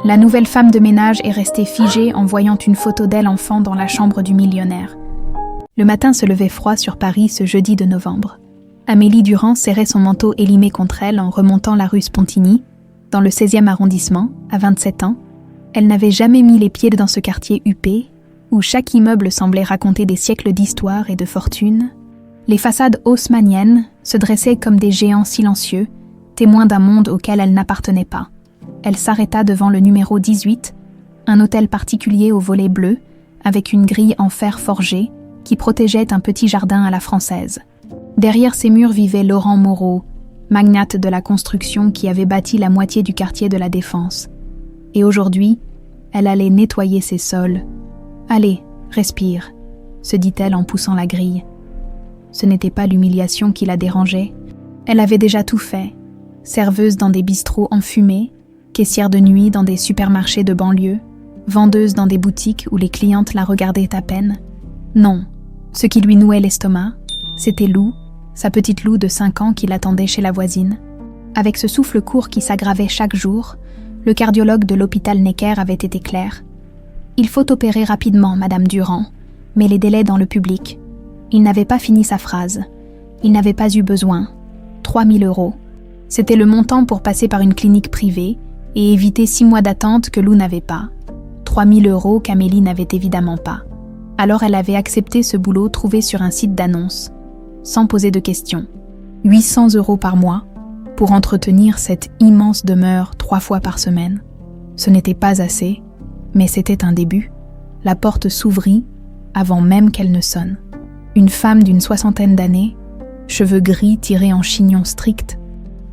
La nouvelle femme de ménage est restée figée en voyant une photo d'elle enfant dans la chambre du millionnaire. Le matin se levait froid sur Paris ce jeudi de novembre. Amélie Durand serrait son manteau élimé contre elle en remontant la rue Spontini, dans le 16e arrondissement, à 27 ans. Elle n'avait jamais mis les pieds dans ce quartier huppé, où chaque immeuble semblait raconter des siècles d'histoire et de fortune. Les façades haussmanniennes se dressaient comme des géants silencieux, témoins d'un monde auquel elle n'appartenait pas. Elle s'arrêta devant le numéro 18, un hôtel particulier au volet bleu, avec une grille en fer forgé qui protégeait un petit jardin à la française. Derrière ces murs vivait Laurent Moreau, magnate de la construction qui avait bâti la moitié du quartier de la Défense. Et aujourd'hui, elle allait nettoyer ses sols. « Allez, respire », se dit-elle en poussant la grille. Ce n'était pas l'humiliation qui la dérangeait. Elle avait déjà tout fait. Serveuse dans des bistrots enfumés, caissière de nuit dans des supermarchés de banlieue, vendeuse dans des boutiques où les clientes la regardaient à peine. Non, ce qui lui nouait l'estomac, c'était Lou, sa petite Lou de 5 ans qui l'attendait chez la voisine. Avec ce souffle court qui s'aggravait chaque jour, le cardiologue de l'hôpital Necker avait été clair. « Il faut opérer rapidement, Madame Durand, mais les délais dans le public. » Il n'avait pas fini sa phrase. Il n'avait pas eu besoin. 3 000 €. C'était le montant pour passer par une clinique privée et éviter 6 mois d'attente que Lou n'avait pas. 3 000 € qu'Amélie n'avait évidemment pas. Alors elle avait accepté ce boulot trouvé sur un site d'annonce, sans poser de questions. 800 € par mois pour entretenir cette immense demeure 3 fois par semaine. Ce n'était pas assez, mais c'était un début. La porte s'ouvrit avant même qu'elle ne sonne. Une femme d'une 60aine d'années, cheveux gris tirés en chignon strict,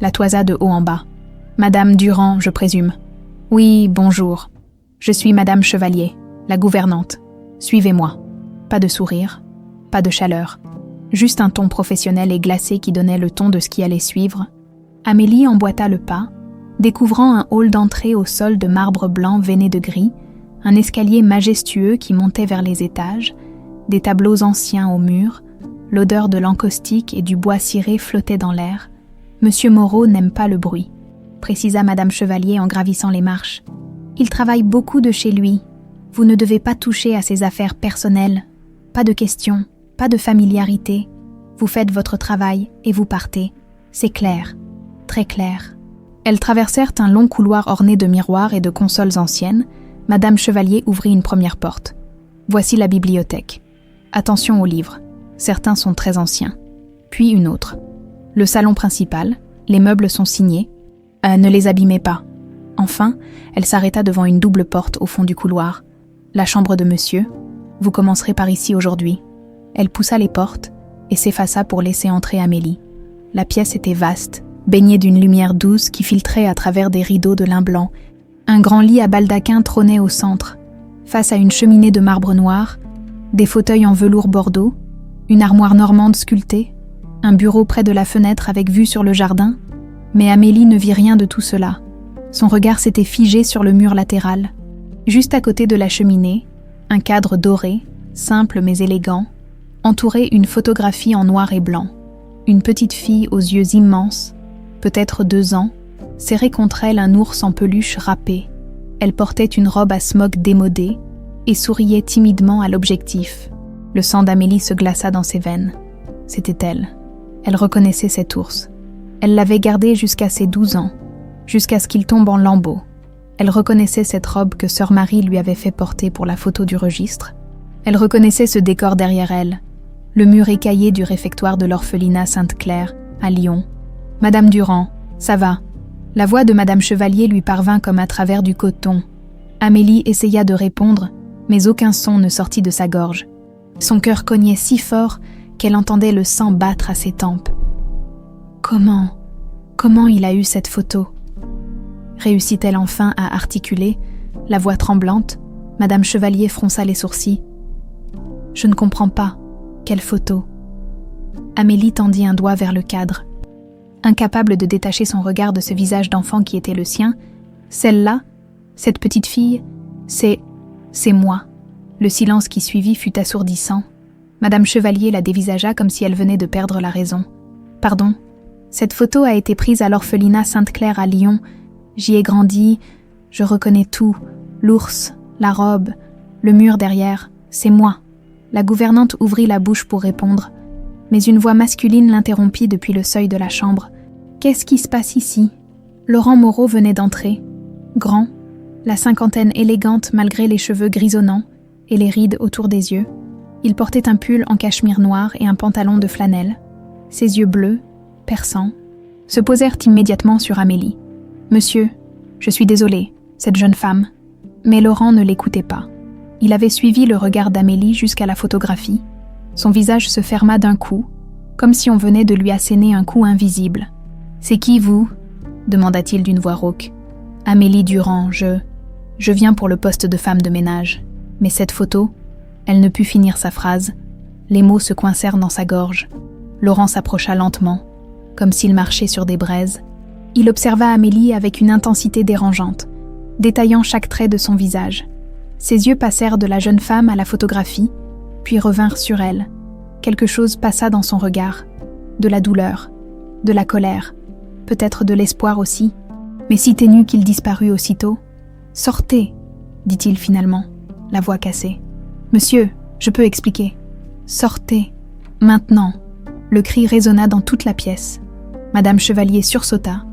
la toisa de haut en bas. « Madame Durand, je présume. »« Oui, bonjour. Je suis Madame Chevalier, la gouvernante. Suivez-moi. » Pas de sourire, pas de chaleur. Juste un ton professionnel et glacé qui donnait le ton de ce qui allait suivre. Amélie emboîta le pas, découvrant un hall d'entrée au sol de marbre blanc veiné de gris, un escalier majestueux qui montait vers les étages, des tableaux anciens au mur, l'odeur de l'encaustique et du bois ciré flottait dans l'air. « Monsieur Moreau n'aime pas le bruit », précisa Madame Chevalier en gravissant les marches. « Il travaille beaucoup de chez lui. Vous ne devez pas toucher à ses affaires personnelles. Pas de questions, pas de familiarité. Vous faites votre travail et vous partez. C'est clair, très clair. » Elles traversèrent un long couloir orné de miroirs et de consoles anciennes. Madame Chevalier ouvrit une première porte. « Voici la bibliothèque. Attention aux livres. Certains sont très anciens. » Puis une autre. « Le salon principal. Les meubles sont signés. Ne les abîmez pas. » Enfin, elle s'arrêta devant une double porte au fond du couloir. « La chambre de monsieur. Vous commencerez par ici aujourd'hui. » Elle poussa les portes et s'effaça pour laisser entrer Amélie. La pièce était vaste, baignée d'une lumière douce qui filtrait à travers des rideaux de lin blanc. Un grand lit à baldaquin trônait au centre, face à une cheminée de marbre noir, des fauteuils en velours bordeaux, une armoire normande sculptée, un bureau près de la fenêtre avec vue sur le jardin. Mais Amélie ne vit rien de tout cela. Son regard s'était figé sur le mur latéral. Juste à côté de la cheminée, un cadre doré, simple mais élégant, entourait une photographie en noir et blanc. Une petite fille aux yeux immenses, peut-être 2 ans, serrait contre elle un ours en peluche râpé. Elle portait une robe à smock démodée et souriait timidement à l'objectif. Le sang d'Amélie se glaça dans ses veines. C'était elle. Elle reconnaissait cet ours. Elle l'avait gardé jusqu'à ses 12 ans, jusqu'à ce qu'il tombe en lambeaux. Elle reconnaissait cette robe que sœur Marie lui avait fait porter pour la photo du registre. Elle reconnaissait ce décor derrière elle, le mur écaillé du réfectoire de l'orphelinat Sainte-Claire, à Lyon. « Madame Durand, ça va ?» La voix de Madame Chevalier lui parvint comme à travers du coton. Amélie essaya de répondre, mais aucun son ne sortit de sa gorge. Son cœur cognait si fort qu'elle entendait le sang battre à ses tempes. Comment il a eu cette photo ? Réussit-elle enfin à articuler, la voix tremblante? Madame Chevalier fronça les sourcils. « Je ne comprends pas. Quelle photo ?» Amélie tendit un doigt vers le cadre. Incapable de détacher son regard de ce visage d'enfant qui était le sien, « Celle-là, cette petite fille, c'est moi. » Le silence qui suivit fut assourdissant. Madame Chevalier la dévisagea comme si elle venait de perdre la raison. « Pardon, cette photo a été prise à l'orphelinat Sainte-Claire à Lyon. J'y ai grandi, Je reconnais tout, l'ours, la robe, le mur derrière, c'est moi. La gouvernante ouvrit la bouche pour répondre, mais une voix masculine l'interrompit depuis le seuil de la chambre. Qu'est-ce qui se passe ici? Laurent Moreau venait d'entrer, grand, la cinquantaine élégante malgré les cheveux grisonnants et les rides autour des yeux. Il portait un pull en cachemire noir et un pantalon de flanelle. Ses yeux bleus, perçants, se posèrent immédiatement sur Amélie. « Monsieur, je suis désolée, cette jeune femme. » Mais Laurent ne l'écoutait pas. Il avait suivi le regard d'Amélie jusqu'à la photographie. Son visage se ferma d'un coup, comme si on venait de lui asséner un coup invisible. « C'est qui, vous ?» demanda-t-il d'une voix rauque. « Amélie Durand, je viens pour le poste de femme de ménage. Mais cette photo, elle ne put finir sa phrase. Les mots se coincèrent dans sa gorge. Laurent s'approcha lentement, comme s'il marchait sur des braises. Il observa Amélie avec une intensité dérangeante, détaillant chaque trait de son visage. Ses yeux passèrent de la jeune femme à la photographie, puis revinrent sur elle. Quelque chose passa dans son regard, de la douleur, de la colère, peut-être de l'espoir aussi, mais si ténu qu'il disparut aussitôt. « Sortez !» dit-il finalement, la voix cassée. « Monsieur, je peux expliquer. Sortez, maintenant !» Le cri résonna dans toute la pièce. Madame Chevalier sursauta.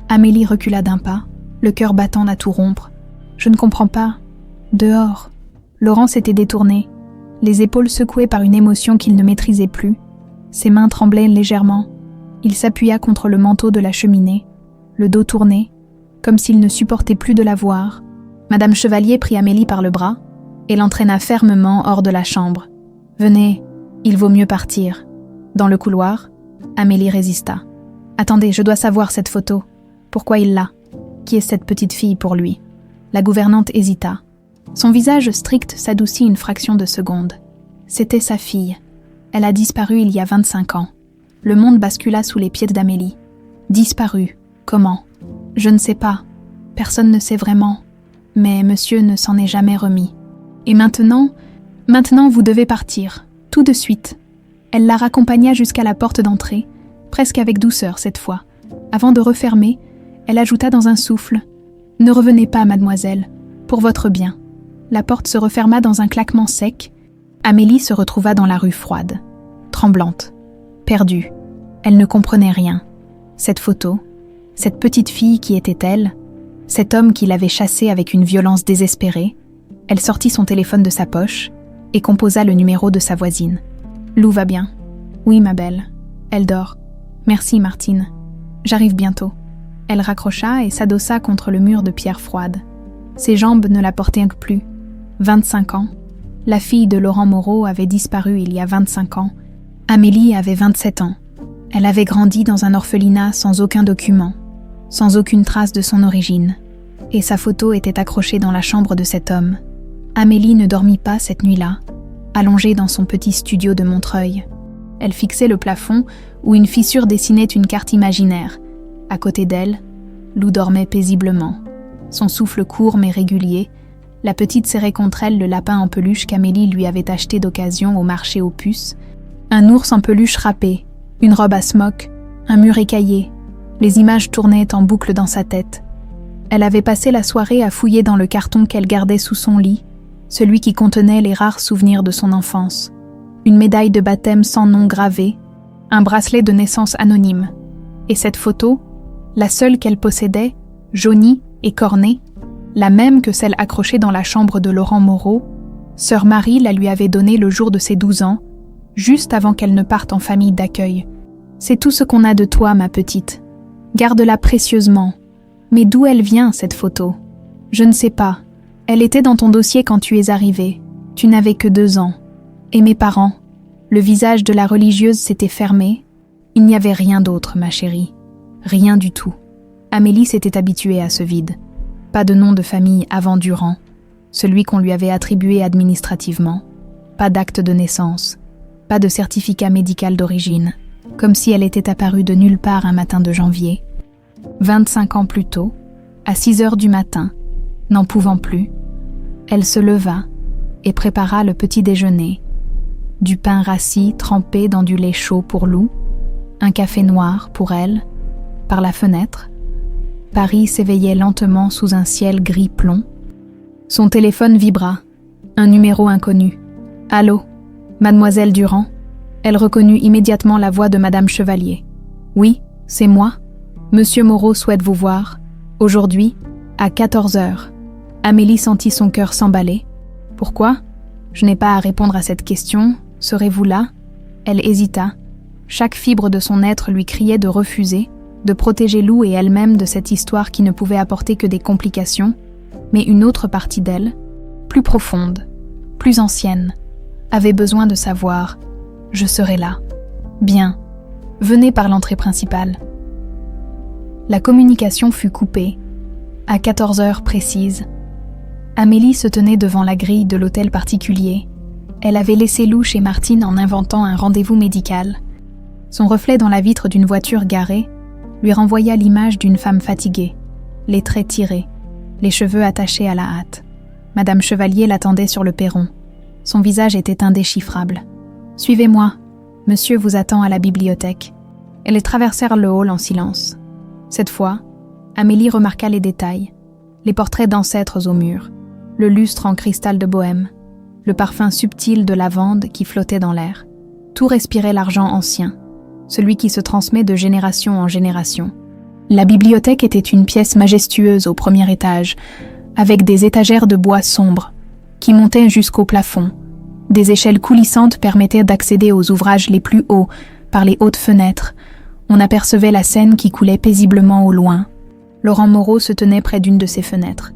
Amélie recula d'un pas, le cœur battant à tout rompre. « Je ne comprends pas. Dehors !» Laurent s'était détourné, les épaules secouées par une émotion qu'il ne maîtrisait plus. Ses mains tremblaient légèrement. Il s'appuya contre le manteau de la cheminée, le dos tourné, comme s'il ne supportait plus de la voir. Madame Chevalier prit Amélie par le bras et l'entraîna fermement hors de la chambre. « Venez, il vaut mieux partir. » Dans le couloir, Amélie résista. « Attendez, je dois savoir cette photo. Pourquoi il l'a? Qui est cette petite fille pour lui ?» La gouvernante hésita. Son visage strict s'adoucit une fraction de seconde. C'était sa fille. Elle a disparu il y a 25 ans. Le monde bascula sous les pieds d'Amélie. Disparue. Comment? Je ne sais pas. Personne ne sait vraiment. Mais monsieur ne s'en est jamais remis. Et maintenant vous devez partir. Tout de suite. Elle la raccompagna jusqu'à la porte d'entrée, presque avec douceur cette fois. Avant de refermer, elle ajouta dans un souffle « Ne revenez pas, mademoiselle, pour votre bien. » La porte se referma dans un claquement sec. Amélie se retrouva dans la rue froide, tremblante, perdue. Elle ne comprenait rien. Cette photo, cette petite fille qui était-elle, cet homme qui l'avait chassée avec une violence désespérée. Elle sortit son téléphone de sa poche et composa le numéro de sa voisine. « Lou va bien. »« Oui, ma belle. Elle dort. »« Merci, Martine. J'arrive bientôt. » Elle raccrocha et s'adossa contre le mur de pierre froide. Ses jambes ne la portaient plus. 25 ans. La fille de Laurent Moreau avait disparu il y a 25 ans. Amélie avait 27 ans. Elle avait grandi dans un orphelinat sans aucun document, sans aucune trace de son origine. Et sa photo était accrochée dans la chambre de cet homme. Amélie ne dormit pas cette nuit-là, allongée dans son petit studio de Montreuil. Elle fixait le plafond où une fissure dessinait une carte imaginaire. À côté d'elle, Lou dormait paisiblement. Son souffle court mais régulier, la petite serrait contre elle le lapin en peluche qu'Amélie lui avait acheté d'occasion au marché aux puces, un ours en peluche râpé, une robe à smock, un mur écaillé. Les images tournaient en boucle dans sa tête. Elle avait passé la soirée à fouiller dans le carton qu'elle gardait sous son lit, celui qui contenait les rares souvenirs de son enfance. Une médaille de baptême sans nom gravé, un bracelet de naissance anonyme. Et cette photo, la seule qu'elle possédait, jaunie et cornée, la même que celle accrochée dans la chambre de Laurent Moreau, sœur Marie la lui avait donnée le jour de ses 12 ans, juste avant qu'elle ne parte en famille d'accueil. « C'est tout ce qu'on a de toi, ma petite. Garde-la précieusement. Mais d'où elle vient, cette photo? Je ne sais pas. Elle était dans ton dossier quand tu es arrivée. Tu n'avais que 2 ans. Et mes parents? » Le visage de la religieuse s'était fermé. Il n'y avait rien d'autre, ma chérie. Rien du tout. Amélie s'était habituée à ce vide. Pas de nom de famille avant Durand, celui qu'on lui avait attribué administrativement. Pas d'acte de naissance. Pas de certificat médical d'origine. Comme si elle était apparue de nulle part un matin de janvier. 25 ans plus tôt, à 6 heures du matin, n'en pouvant plus, elle se leva et prépara le petit déjeuner. Du pain rassis trempé dans du lait chaud pour Lou, un café noir pour elle, par la fenêtre, Paris s'éveillait lentement sous un ciel gris plomb. Son téléphone vibra. Un numéro inconnu. « Allô, mademoiselle Durand ?» Elle reconnut immédiatement la voix de Madame Chevalier. « Oui, c'est moi. Monsieur Moreau souhaite vous voir. Aujourd'hui, à 14 heures. » Amélie sentit son cœur s'emballer. « Pourquoi ? Je n'ai pas à répondre à cette question. Serez-vous là ?» Elle hésita. Chaque fibre de son être lui criait de refuser, de protéger Lou et elle-même de cette histoire qui ne pouvait apporter que des complications, mais une autre partie d'elle, plus profonde, plus ancienne, avait besoin de savoir « Je serai là. Bien. Venez par l'entrée principale. » La communication fut coupée. À 14 heures précises, Amélie se tenait devant la grille de l'hôtel particulier. Elle avait laissé Lou chez Martine en inventant un rendez-vous médical. Son reflet dans la vitre d'une voiture garée lui renvoya l'image d'une femme fatiguée, les traits tirés, les cheveux attachés à la hâte. Madame Chevalier l'attendait sur le perron. Son visage était indéchiffrable. « Suivez-moi, monsieur vous attend à la bibliothèque. » Elles traversèrent le hall en silence. Cette fois, Amélie remarqua les détails, les portraits d'ancêtres au mur, le lustre en cristal de bohême, le parfum subtil de lavande qui flottait dans l'air. Tout respirait l'argent ancien, celui qui se transmet de génération en génération. La bibliothèque était une pièce majestueuse au premier étage, avec des étagères de bois sombre, qui montaient jusqu'au plafond. Des échelles coulissantes permettaient d'accéder aux ouvrages les plus hauts par les hautes fenêtres. On apercevait la Seine qui coulait paisiblement au loin. Laurent Moreau se tenait près d'une de ces fenêtres,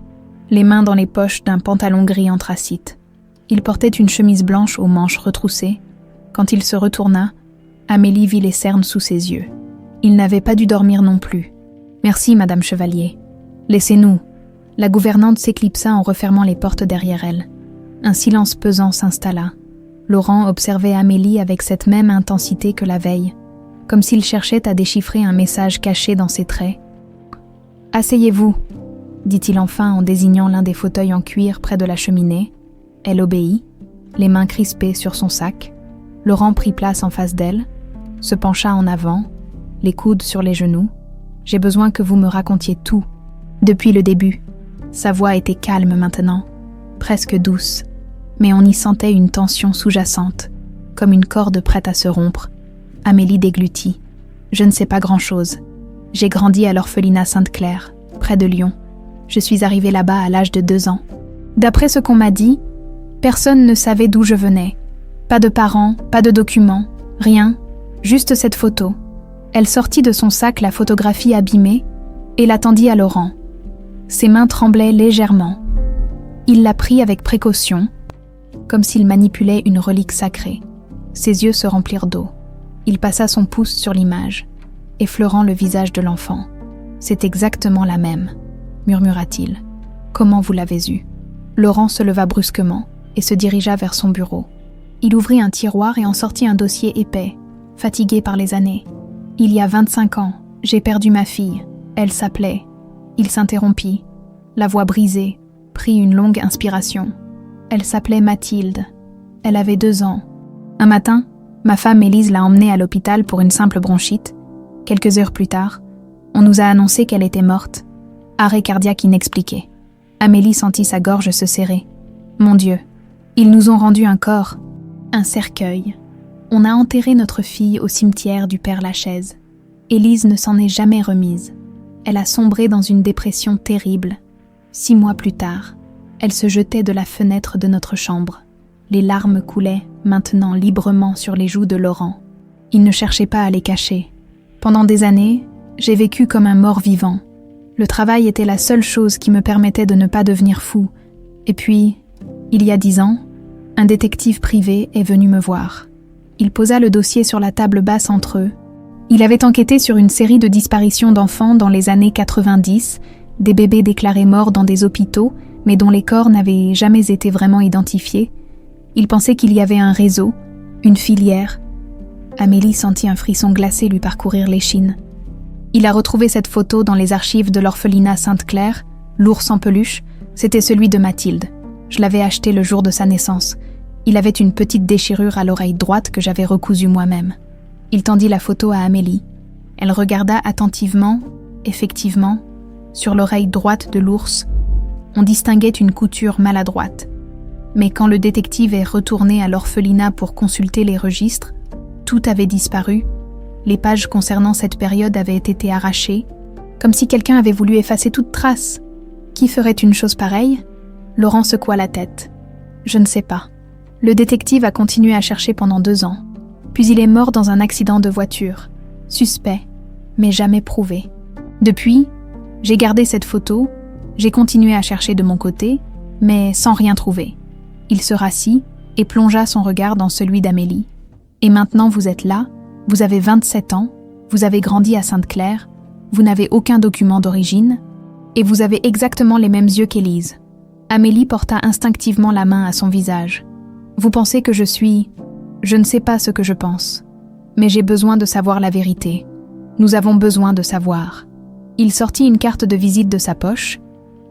les mains dans les poches d'un pantalon gris anthracite. Il portait une chemise blanche aux manches retroussées. Quand il se retourna, Amélie vit les cernes sous ses yeux. Il n'avait pas dû dormir non plus. « Merci, Madame Chevalier. Laissez-nous. » La gouvernante s'éclipsa en refermant les portes derrière elle. Un silence pesant s'installa. Laurent observait Amélie avec cette même intensité que la veille, comme s'il cherchait à déchiffrer un message caché dans ses traits. « Asseyez-vous, » dit-il enfin en désignant l'un des fauteuils en cuir près de la cheminée. Elle obéit, les mains crispées sur son sac. Laurent prit place en face d'elle, se pencha en avant, les coudes sur les genoux. « J'ai besoin que vous me racontiez tout, depuis le début. » Sa voix était calme maintenant, presque douce, mais on y sentait une tension sous-jacente, comme une corde prête à se rompre. Amélie déglutit. « Je ne sais pas grand-chose. J'ai grandi à l'orphelinat Sainte-Claire, près de Lyon. Je suis arrivée là-bas à l'âge de 2 ans. D'après ce qu'on m'a dit, personne ne savait d'où je venais. Pas de parents, pas de documents, rien, juste cette photo. » Elle sortit de son sac la photographie abîmée et la tendit à Laurent. Ses mains tremblaient légèrement. Il la prit avec précaution, comme s'il manipulait une relique sacrée. Ses yeux se remplirent d'eau. Il passa son pouce sur l'image, effleurant le visage de l'enfant. « C'est exactement la même, » murmura-t-il. « Comment vous l'avez eue ?» Laurent se leva brusquement et se dirigea vers son bureau. Il ouvrit un tiroir et en sortit un dossier épais, fatigué par les années. « Il y a 25 ans, j'ai perdu ma fille. Elle s'appelait... » Il s'interrompit. La voix brisée prit une longue inspiration. Elle s'appelait Mathilde. Elle avait 2 ans. Un matin, ma femme Élise l'a emmenée à l'hôpital pour une simple bronchite. Quelques heures plus tard, on nous a annoncé qu'elle était morte. Arrêt cardiaque inexpliqué. Amélie sentit sa gorge se serrer. Mon Dieu, ils nous ont rendu un corps, un cercueil. On a enterré notre fille au cimetière du Père-Lachaise. Élise ne s'en est jamais remise. Elle a sombré dans une dépression terrible. 6 mois plus tard, elle se jetait de la fenêtre de notre chambre. Les larmes coulaient, maintenant librement sur les joues de Laurent. Il ne cherchait pas à les cacher. Pendant des années, j'ai vécu comme un mort-vivant. Le travail était la seule chose qui me permettait de ne pas devenir fou. Et puis, il y a 10 ans, un détective privé est venu me voir. Il posa le dossier sur la table basse entre eux. Il avait enquêté sur une série de disparitions d'enfants dans les années 90, des bébés déclarés morts dans des hôpitaux, mais dont les corps n'avaient jamais été vraiment identifiés. Il pensait qu'il y avait un réseau, une filière. Amélie sentit un frisson glacé lui parcourir l'échine. Il a retrouvé cette photo dans les archives de l'orphelinat Sainte-Claire. L'ours en peluche, c'était celui de Mathilde. Je l'avais acheté le jour de sa naissance. Il avait une petite déchirure à l'oreille droite que j'avais recousue moi-même. Il tendit la photo à Amélie. Elle regarda attentivement, effectivement. sur l'oreille droite de l'ours, on distinguait une couture maladroite. Mais quand le détective est retourné à l'orphelinat pour consulter les registres, tout avait disparu, les pages concernant cette période avaient été arrachées, comme si quelqu'un avait voulu effacer toute trace. Qui ferait une chose pareille ? Laurent secoua la tête. Je ne sais pas. Le détective a continué à chercher pendant 2 ans, puis il est mort dans un accident de voiture. Suspect, mais jamais prouvé. Depuis, j'ai gardé cette photo, j'ai continué à chercher de mon côté, mais sans rien trouver. Il se rassit et plongea son regard dans celui d'Amélie. Et maintenant vous êtes là, vous avez 27 ans, vous avez grandi à Sainte-Claire, vous n'avez aucun document d'origine, et vous avez exactement les mêmes yeux qu'Élise. Amélie porta instinctivement la main à son visage. Vous pensez que je suis... Je ne sais pas ce que je pense, mais j'ai besoin de savoir la vérité. Nous avons besoin de savoir. Il sortit une carte de visite de sa poche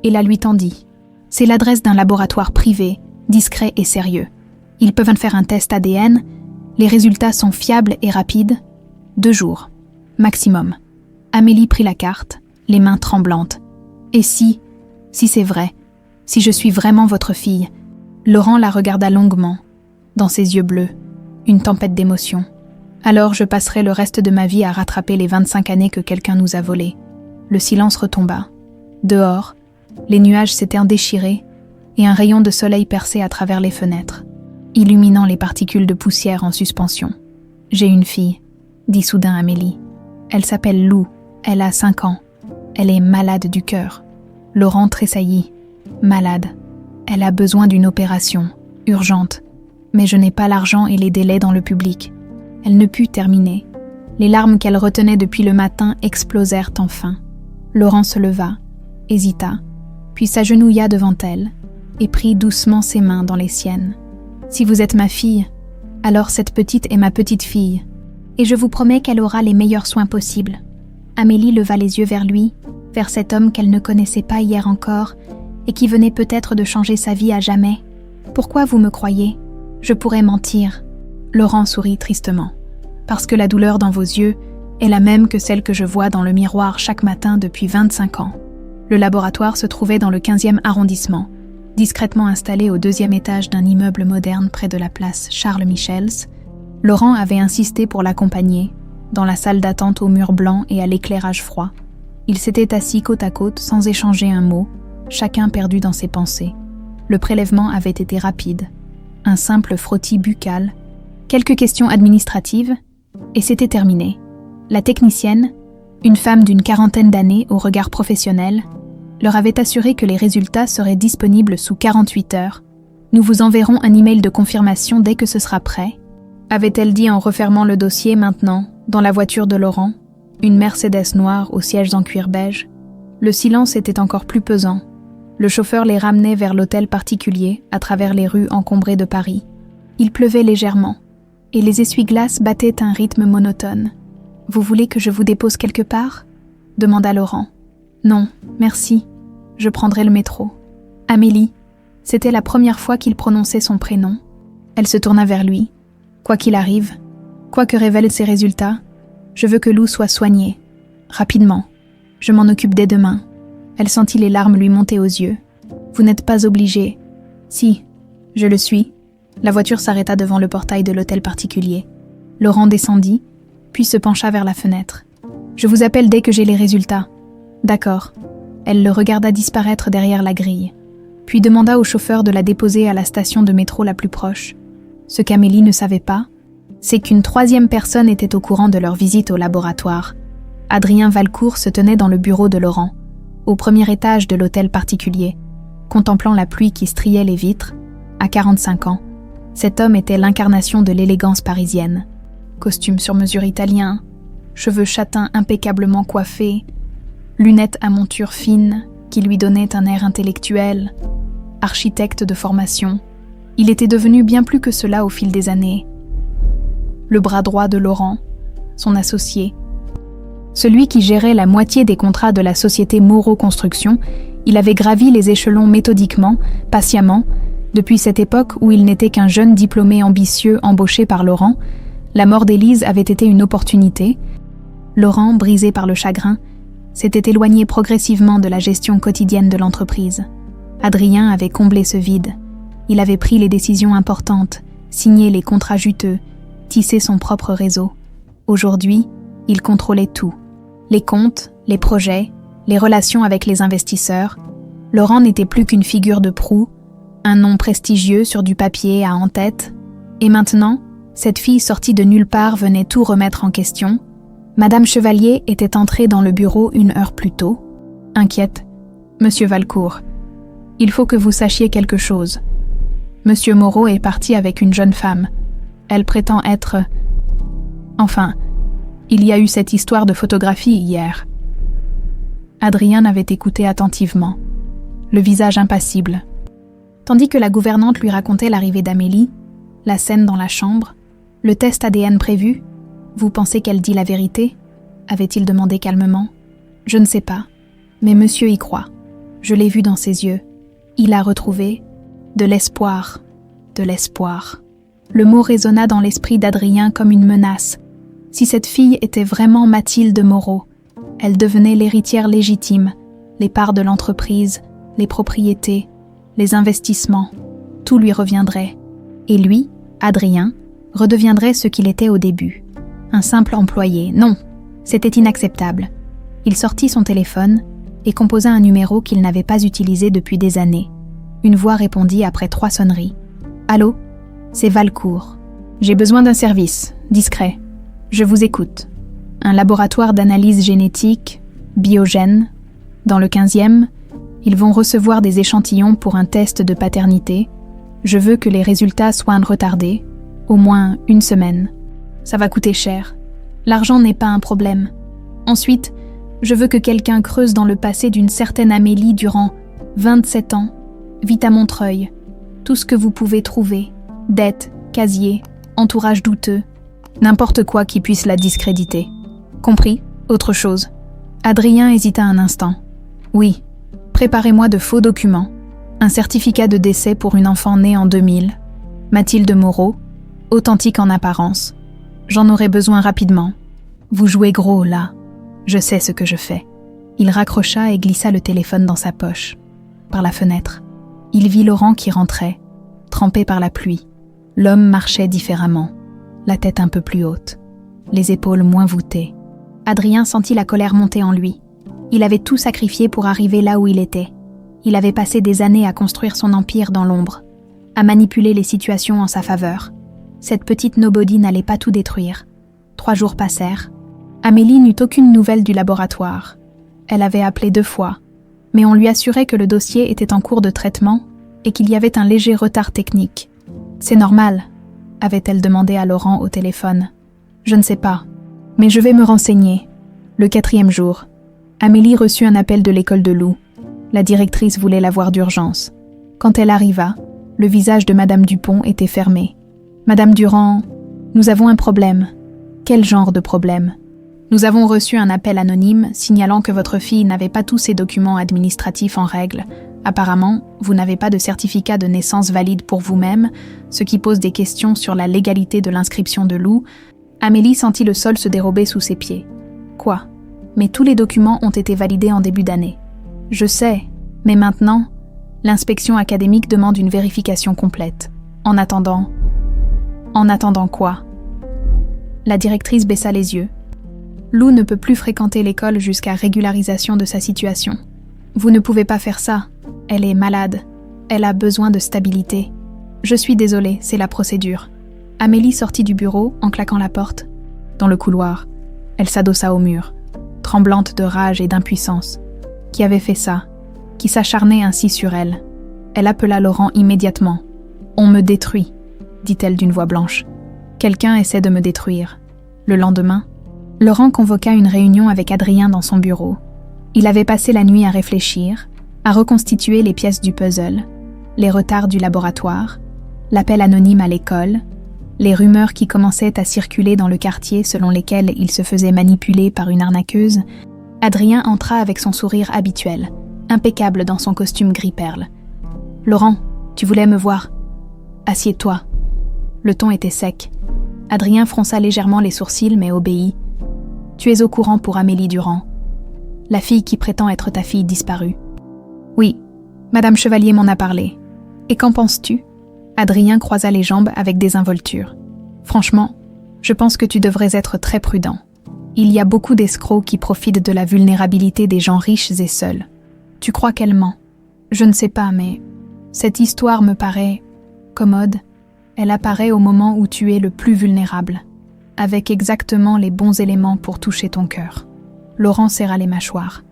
et la lui tendit. C'est l'adresse d'un laboratoire privé, discret et sérieux. Ils peuvent faire un test ADN, les résultats sont fiables et rapides. 2 jours, maximum. Amélie prit la carte, les mains tremblantes. Et si c'est vrai, si je suis vraiment votre fille? Laurent la regarda longuement, dans ses yeux bleus, une tempête d'émotions. Alors je passerai le reste de ma vie à rattraper les 25 années que quelqu'un nous a volées. Le silence retomba. Dehors, les nuages s'étaient déchirés et un rayon de soleil perçait à travers les fenêtres, illuminant les particules de poussière en suspension. « J'ai une fille », dit soudain Amélie. « Elle s'appelle Lou, elle a 5 ans. Elle est malade du cœur. » Laurent tressaillit. « Malade. Elle a besoin d'une opération, urgente. Mais je n'ai pas l'argent et les délais dans le public. » Elle ne put terminer. Les larmes qu'elle retenait depuis le matin explosèrent enfin. Laurent se leva, hésita, puis s'agenouilla devant elle et prit doucement ses mains dans les siennes. « Si vous êtes ma fille, alors cette petite est ma petite-fille, et je vous promets qu'elle aura les meilleurs soins possibles. » Amélie leva les yeux vers lui, vers cet homme qu'elle ne connaissait pas hier encore et qui venait peut-être de changer sa vie à jamais. « Pourquoi vous me croyez ? Je pourrais mentir. » Laurent sourit tristement. « Parce que la douleur dans vos yeux est la même que celle que je vois dans le miroir chaque matin depuis 25 ans. » Le laboratoire se trouvait dans le 15e arrondissement, discrètement installé au 2e étage d'un immeuble moderne près de la place Charles Michels. Laurent avait insisté pour l'accompagner, dans la salle d'attente aux murs blancs et à l'éclairage froid. Ils s'étaient assis côte à côte sans échanger un mot, chacun perdu dans ses pensées. Le prélèvement avait été rapide. Un simple frottis buccal, quelques questions administratives, et c'était terminé. La technicienne, une femme d'une 40aine d'années au regard professionnel, leur avait assuré que les résultats seraient disponibles sous 48 heures. « Nous vous enverrons un email de confirmation dès que ce sera prêt », avait-elle dit en refermant le dossier maintenant, dans la voiture de Laurent, une Mercedes noire aux sièges en cuir beige. Le silence était encore plus pesant. Le chauffeur les ramenait vers l'hôtel particulier, à travers les rues encombrées de Paris. Il pleuvait légèrement, et les essuie-glaces battaient un rythme monotone. « Vous voulez que je vous dépose quelque part ?» demanda Laurent. « Non, merci. Je prendrai le métro. » Amélie, c'était la première fois qu'il prononçait son prénom. Elle se tourna vers lui. « Quoi qu'il arrive, quoi que révèlent ces résultats, je veux que Lou soit soignée. Rapidement. Je m'en occupe dès demain. » Elle sentit les larmes lui monter aux yeux. « Vous n'êtes pas obligé. »« Si, je le suis. » La voiture s'arrêta devant le portail de l'hôtel particulier. Laurent descendit, puis se pencha vers la fenêtre. « Je vous appelle dès que j'ai les résultats. »« D'accord. » Elle le regarda disparaître derrière la grille, puis demanda au chauffeur de la déposer à la station de métro la plus proche. Ce qu'Amélie ne savait pas, c'est qu'une 3e personne était au courant de leur visite au laboratoire. Adrien Valcourt se tenait dans le bureau de Laurent, au 1er étage de l'hôtel particulier, contemplant la pluie qui striait les vitres. À 45 ans, cet homme était l'incarnation de l'élégance parisienne. Costume sur mesure italien, cheveux châtains impeccablement coiffés, lunettes à monture fine qui lui donnaient un air intellectuel, architecte de formation. Il était devenu bien plus que cela au fil des années. Le bras droit de Laurent, son associé. Celui qui gérait la moitié des contrats de la société Moreau Construction, il avait gravi les échelons méthodiquement, patiemment. Depuis cette époque où il n'était qu'un jeune diplômé ambitieux embauché par Laurent, la mort d'Élise avait été une opportunité. Laurent, brisé par le chagrin, s'était éloigné progressivement de la gestion quotidienne de l'entreprise. Adrien avait comblé ce vide. Il avait pris les décisions importantes, signé les contrats juteux, tissé son propre réseau. Aujourd'hui, il contrôlait tout. Les comptes, les projets, les relations avec les investisseurs. Laurent n'était plus qu'une figure de proue, un nom prestigieux sur du papier à en-tête. Et maintenant, cette fille sortie de nulle part venait tout remettre en question. Madame Chevalier était entrée dans le bureau 1 heure plus tôt. Inquiète. « Monsieur Valcourt, il faut que vous sachiez quelque chose. Monsieur Moreau est parti avec une jeune femme. Elle prétend être... Enfin, il y a eu cette histoire de photographie hier. » Adrien avait écouté attentivement, le visage impassible. Tandis que la gouvernante lui racontait l'arrivée d'Amélie, la scène dans la chambre, le test ADN prévu. « Vous pensez qu'elle dit la vérité ?» avait-il demandé calmement. « Je ne sais pas, mais monsieur y croit. Je l'ai vu dans ses yeux. Il a retrouvé de l'espoir, de l'espoir. » Le mot résonna dans l'esprit d'Adrien comme une menace. Si cette fille était vraiment Mathilde Moreau, elle devenait l'héritière légitime, les parts de l'entreprise, les propriétés, les investissements, tout lui reviendrait. Et lui, Adrien, redeviendrait ce qu'il était au début. Un simple employé. Non, c'était inacceptable. Il sortit son téléphone et composa un numéro qu'il n'avait pas utilisé depuis des années. Une voix répondit après 3 sonneries. « Allô ? C'est Valcourt. J'ai besoin d'un service, discret. Je vous écoute. Un laboratoire d'analyse génétique, biogène. Dans le 15e, ils vont recevoir des échantillons pour un test de paternité. Je veux que les résultats soient retardés, au moins 1 semaine. Ça va coûter cher. L'argent n'est pas un problème. Ensuite, je veux que quelqu'un creuse dans le passé d'une certaine Amélie durant 27 ans, vit à Montreuil. Tout ce que vous pouvez trouver, dettes, casiers, entourage douteux, n'importe quoi qui puisse la discréditer. Compris ? Autre chose. Adrien hésita un instant. Oui, préparez-moi de faux documents. Un certificat de décès pour une enfant née en 2000. Mathilde Moreau, authentique en apparence. J'en aurai besoin rapidement. Vous jouez gros, là. Je sais ce que je fais. Il raccrocha et glissa le téléphone dans sa poche. Par la fenêtre, il vit Laurent qui rentrait, trempé par la pluie. L'homme marchait différemment, la tête un peu plus haute, les épaules moins voûtées. Adrien sentit la colère monter en lui. Il avait tout sacrifié pour arriver là où il était. Il avait passé des années à construire son empire dans l'ombre, à manipuler les situations en sa faveur. Cette petite nobody n'allait pas tout détruire. 3 jours passèrent. Amélie n'eut aucune nouvelle du laboratoire. Elle avait appelé 2 fois, mais on lui assurait que le dossier était en cours de traitement et qu'il y avait un léger retard technique. « C'est normal ?» avait-elle demandé à Laurent au téléphone. « Je ne sais pas, mais je vais me renseigner. » Le 4e jour, Amélie reçut un appel de l'école de Lou. La directrice voulait la voir d'urgence. Quand elle arriva, le visage de Madame Dupont était fermé. « Madame Durand, nous avons un problème. » « Quel genre de problème ? » « Nous avons reçu un appel anonyme signalant que votre fille n'avait pas tous ses documents administratifs en règle. Apparemment, vous n'avez pas de certificat de naissance valide pour vous-même, ce qui pose des questions sur la légalité de l'inscription de Lou. » Amélie sentit le sol se dérober sous ses pieds. « Quoi ? Mais tous les documents ont été validés en début d'année. »« Je sais, mais maintenant, l'inspection académique demande une vérification complète. En attendant... » « En attendant quoi ? » La directrice baissa les yeux. Lou ne peut plus fréquenter l'école jusqu'à régularisation de sa situation. Vous ne pouvez pas faire ça. Elle est malade. Elle a besoin de stabilité. Je suis désolée, c'est la procédure. Amélie sortit du bureau en claquant la porte. Dans le couloir, elle s'adossa au mur, tremblante de rage et d'impuissance. Qui avait fait ça ? Qui s'acharnait ainsi sur elle ? Elle appela Laurent immédiatement. « On me détruit », dit-elle d'une voix blanche. « Quelqu'un essaie de me détruire. » Le lendemain, Laurent convoqua une réunion avec Adrien dans son bureau. Il avait passé la nuit à réfléchir, à reconstituer les pièces du puzzle, les retards du laboratoire, l'appel anonyme à l'école, les rumeurs qui commençaient à circuler dans le quartier selon lesquelles il se faisait manipuler par une arnaqueuse. Adrien entra avec son sourire habituel, impeccable dans son costume gris-perle. « Laurent, tu voulais me voir ? Assieds-toi. » Le ton était sec. Adrien fronça légèrement les sourcils mais obéit. « Tu es au courant pour Amélie Durand. » la fille qui prétend être ta fille disparue. Oui, Madame Chevalier m'en a parlé. Et qu'en penses-tu ? Adrien croisa les jambes avec désinvolture. Franchement, je pense que tu devrais être très prudent. Il y a beaucoup d'escrocs qui profitent de la vulnérabilité des gens riches et seuls. Tu crois qu'elle ment ? Je ne sais pas, mais cette histoire me paraît commode. Elle apparaît au moment où tu es le plus vulnérable, avec exactement les bons éléments pour toucher ton cœur. Laurent serra les mâchoires.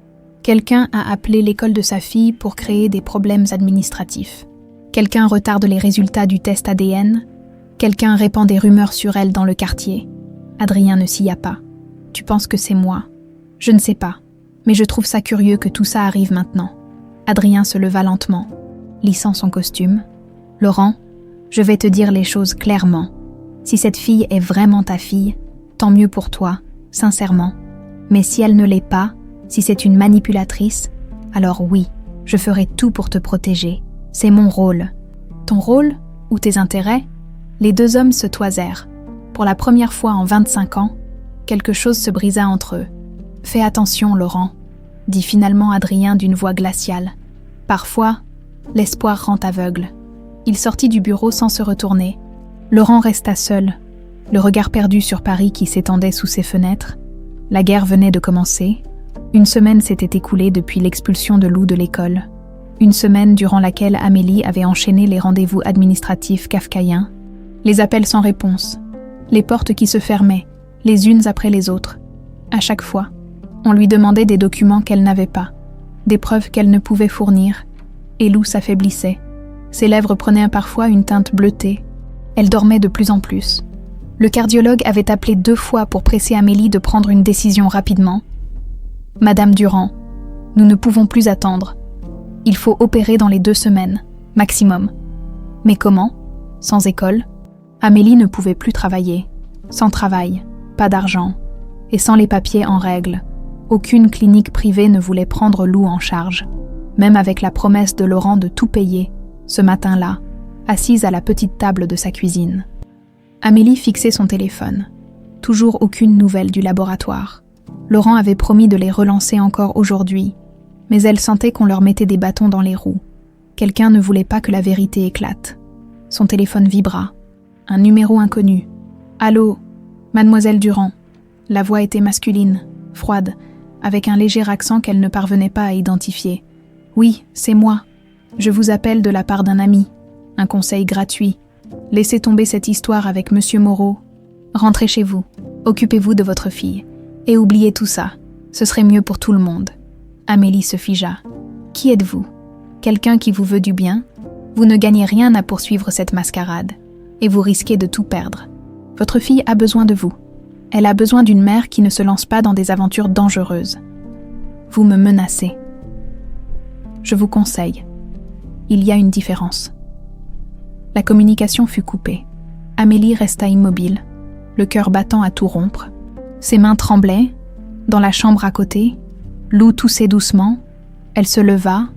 Quelqu'un a appelé l'école de sa fille pour créer des problèmes administratifs. Quelqu'un retarde les résultats du test ADN. Quelqu'un répand des rumeurs sur elle dans le quartier. Adrien ne s'y a pas. Tu penses que c'est moi ? Je ne sais pas, mais je trouve ça curieux que tout ça arrive maintenant. Adrien se leva lentement, lissant son costume. Laurent, je vais te dire les choses clairement. Si cette fille est vraiment ta fille, tant mieux pour toi, sincèrement. Mais si elle ne l'est pas, si c'est une manipulatrice, alors oui, je ferai tout pour te protéger. C'est mon rôle. Ton rôle ou tes intérêts ? Les deux hommes se toisèrent. Pour la première fois en 25 ans, quelque chose se brisa entre eux. « Fais attention, Laurent », dit finalement Adrien d'une voix glaciale. Parfois, l'espoir rend aveugle. Il sortit du bureau sans se retourner. Laurent resta seul, le regard perdu sur Paris qui s'étendait sous ses fenêtres. La guerre venait de commencer. Une semaine s'était écoulée depuis l'expulsion de Lou de l'école. Une semaine durant laquelle Amélie avait enchaîné les rendez-vous administratifs kafkaïens, les appels sans réponse, les portes qui se fermaient, les unes après les autres. À chaque fois, on lui demandait des documents qu'elle n'avait pas, des preuves qu'elle ne pouvait fournir, et Lou s'affaiblissait. Ses lèvres prenaient parfois une teinte bleutée. Elle dormait de plus en plus. Le cardiologue avait appelé 2 fois pour presser Amélie de prendre une décision rapidement. « Madame Durand, nous ne pouvons plus attendre. Il faut opérer dans les 2 semaines, maximum. » Mais comment ? Sans école ? Amélie ne pouvait plus travailler. Sans travail, pas d'argent. Et sans les papiers en règle, aucune clinique privée ne voulait prendre Lou en charge. Même avec la promesse de Laurent de tout payer, ce matin-là, assise à la petite table de sa cuisine. Amélie fixait son téléphone. Toujours aucune nouvelle du laboratoire. Laurent avait promis de les relancer encore aujourd'hui, mais elle sentait qu'on leur mettait des bâtons dans les roues. Quelqu'un ne voulait pas que la vérité éclate. Son téléphone vibra. Un numéro inconnu. « Allô, Mademoiselle Durand ?» La voix était masculine, froide, avec un léger accent qu'elle ne parvenait pas à identifier. « Oui, c'est moi. Je vous appelle de la part d'un ami. Un conseil gratuit. Laissez tomber cette histoire avec Monsieur Moreau. Rentrez chez vous. Occupez-vous de votre fille. Et oubliez tout ça. Ce serait mieux pour tout le monde. » Amélie se figea. « Qui êtes-vous ? Quelqu'un qui vous veut du bien ? Vous ne gagnez rien à poursuivre cette mascarade. Et vous risquez de tout perdre. Votre fille a besoin de vous. Elle a besoin d'une mère qui ne se lance pas dans des aventures dangereuses. Vous me menacez. Je vous conseille. Il y a une différence. » La communication fut coupée. Amélie resta immobile, le cœur battant à tout rompre. Ses mains tremblaient. Dans la chambre à côté, Lou toussait doucement. Elle se leva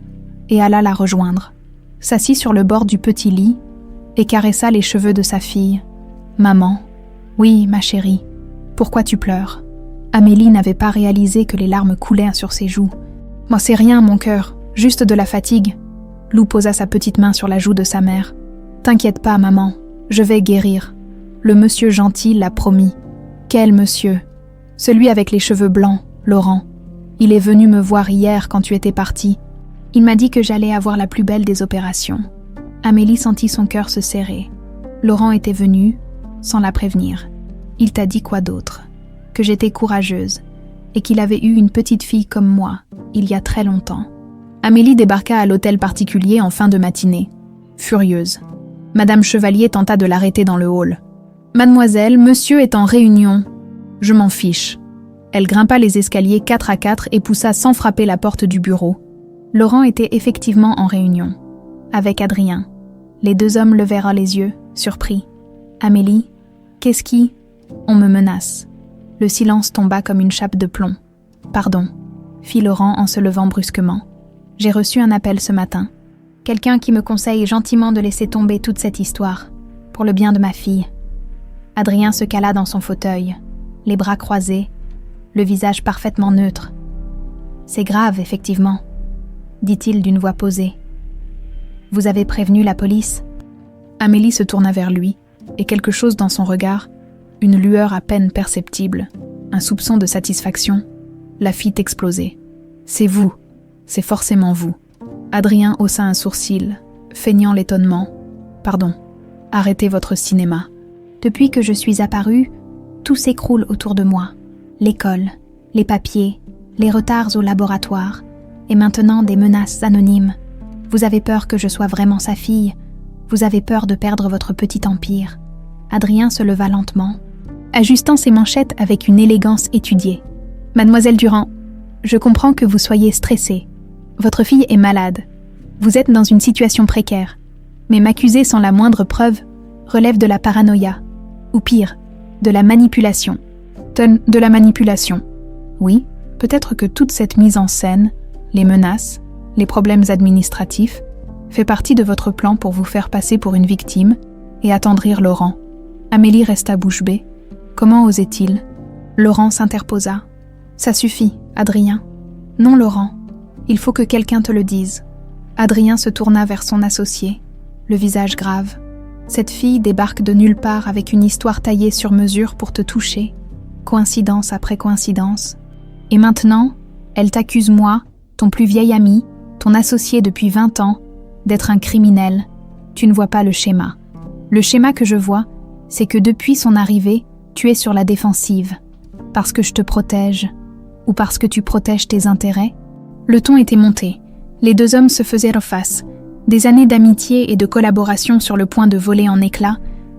et alla la rejoindre. S'assit sur le bord du petit lit et caressa les cheveux de sa fille. « Maman, oui, ma chérie, pourquoi tu pleures ?» Amélie n'avait pas réalisé que les larmes coulaient sur ses joues. « Moi, c'est rien, mon cœur, juste de la fatigue. » Lou posa sa petite main sur la joue de sa mère. « T'inquiète pas, maman, je vais guérir. Le monsieur gentil l'a promis. » « Quel monsieur ? Celui avec les cheveux blancs, Laurent. Il est venu me voir hier quand tu étais partie. Il m'a dit que j'allais avoir la plus belle des opérations. » Amélie sentit son cœur se serrer. Laurent était venu, sans la prévenir. Il t'a dit quoi d'autre ? Que j'étais courageuse, et qu'il avait eu une petite fille comme moi, il y a très longtemps. Amélie débarqua à l'hôtel particulier en fin de matinée, furieuse. Madame Chevalier tenta de l'arrêter dans le hall. « Mademoiselle, monsieur est en réunion. » « Je m'en fiche. » Elle grimpa les escaliers 4 à 4 et poussa sans frapper la porte du bureau. Laurent était effectivement en réunion, avec Adrien. Les 2 hommes levèrent les yeux, surpris. « Amélie, qu'est-ce qui... » « On me menace. » Le silence tomba comme une chape de plomb. « Pardon, » fit Laurent en se levant brusquement. « J'ai reçu un appel ce matin. Quelqu'un qui me conseille gentiment de laisser tomber toute cette histoire, pour le bien de ma fille. » Adrien se cala dans son fauteuil, les bras croisés, le visage parfaitement neutre. « C'est grave, effectivement, dit-il d'une voix posée. Vous avez prévenu la police ? Amélie se tourna vers lui, et quelque chose dans son regard, une lueur à peine perceptible, un soupçon de satisfaction, la fit exploser. C'est vous, c'est forcément vous. Adrien haussa un sourcil, feignant l'étonnement. Pardon, arrêtez votre cinéma. Depuis que je suis apparue, tout s'écroule autour de moi. L'école, les papiers, les retards au laboratoire, et maintenant des menaces anonymes. Vous avez peur que je sois vraiment sa fille. Vous avez peur de perdre votre petit empire. Adrien se leva lentement, ajustant ses manchettes avec une élégance étudiée. Mademoiselle Durand, je comprends que vous soyez stressée. Votre fille est malade. Vous êtes dans une situation précaire. Mais m'accuser sans la moindre preuve relève de la paranoïa. Ou pire, de la manipulation. De la manipulation. Oui, peut-être que toute cette mise en scène, les menaces, les problèmes administratifs, fait partie de votre plan pour vous faire passer pour une victime et attendrir Laurent. Amélie resta bouche bée. Comment osait-il ? Laurent s'interposa. Ça suffit, Adrien. Non, Laurent. Il faut que quelqu'un te le dise. Adrien se tourna vers son associé, le visage grave. Cette fille débarque de nulle part avec une histoire taillée sur mesure pour te toucher, coïncidence après coïncidence. Et maintenant, elle t'accuse moi, ton plus vieil ami, ton associé depuis 20 ans, d'être un criminel. Tu ne vois pas le schéma. Le schéma que je vois, c'est que depuis son arrivée, tu es sur la défensive. Parce que je te protège, ou parce que tu protèges tes intérêts. Le ton était monté. Les deux hommes se faisaient face. Des années d'amitié et de collaboration sur le point de voler en éclats.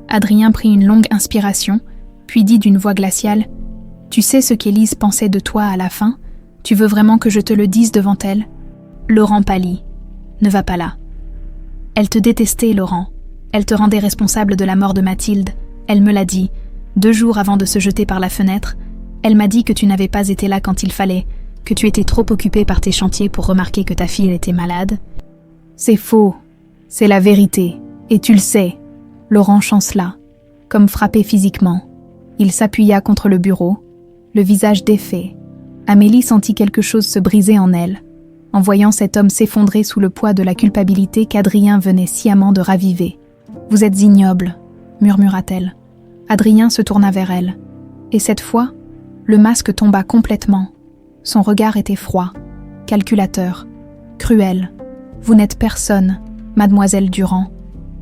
Adrien prit une longue inspiration, puis dit d'une voix glaciale « Tu sais ce qu'Élise pensait de toi à la fin ? Tu veux vraiment que je te le dise devant elle ?» Laurent pâlit. « Ne va pas là. » Elle te détestait, Laurent. Elle te rendait responsable de la mort de Mathilde. Elle me l'a dit. 2 jours avant de se jeter par la fenêtre, elle m'a dit que tu n'avais pas été là quand il fallait, que tu étais trop occupé par tes chantiers pour remarquer que ta fille était malade. C'est faux. C'est la vérité. Et tu le sais. Laurent chancela, comme frappé physiquement. Il s'appuya contre le bureau, le visage défait. Amélie sentit quelque chose se briser en elle, en voyant cet homme s'effondrer sous le poids de la culpabilité qu'Adrien venait sciemment de raviver. « Vous êtes ignoble », murmura-t-elle. Adrien se tourna vers elle. Et cette fois, le masque tomba complètement. Son regard était froid, calculateur, cruel. « Vous n'êtes personne, mademoiselle Durand.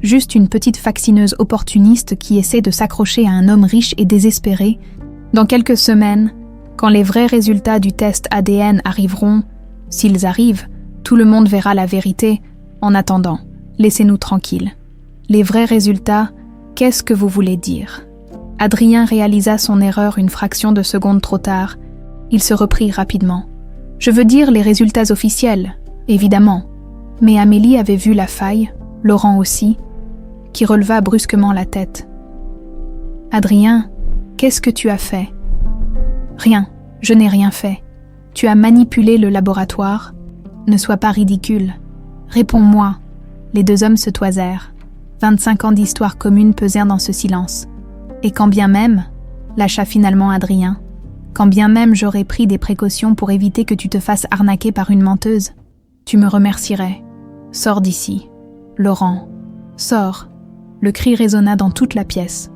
Juste une petite factineuse opportuniste qui essaie de s'accrocher à un homme riche et désespéré. Dans quelques semaines, quand les vrais résultats du test ADN arriveront, s'ils arrivent, tout le monde verra la vérité. En attendant, laissez-nous tranquilles. Les vrais résultats, qu'est-ce que vous voulez dire ? » Adrien réalisa son erreur une fraction de seconde trop tard. Il se reprit rapidement. « Je veux dire les résultats officiels, évidemment. » Mais Amélie avait vu la faille, Laurent aussi, qui releva brusquement la tête. « Adrien, qu'est-ce que tu as fait ?»« Rien, je n'ai rien fait. Tu as manipulé le laboratoire. Ne sois pas ridicule. Réponds-moi. » Les deux hommes se toisèrent. 25 ans d'histoire commune pesèrent dans ce silence. « Et quand bien même, lâcha finalement Adrien, quand bien même j'aurais pris des précautions pour éviter que tu te fasses arnaquer par une menteuse, tu me remercierais. Sors d'ici. Laurent, sors. » Le cri résonna dans toute la pièce.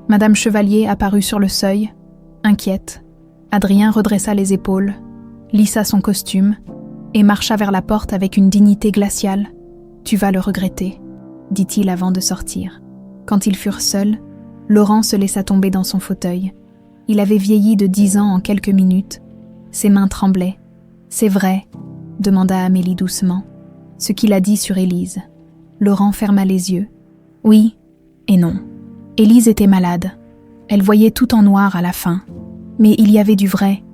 Madame Chevalier apparut sur le seuil, inquiète. Adrien redressa les épaules, lissa son costume et marcha vers la porte avec une dignité glaciale. « Tu vas le regretter, » dit-il avant de sortir. Quand ils furent seuls, Laurent se laissa tomber dans son fauteuil. Il avait vieilli de 10 ans en quelques minutes. Ses mains tremblaient. « C'est vrai ?» demanda Amélie doucement. Ce qu'il a dit sur Élise. Laurent ferma les yeux. Oui et non. Élise était malade. Elle voyait tout en noir à la fin. Mais il y avait du vrai.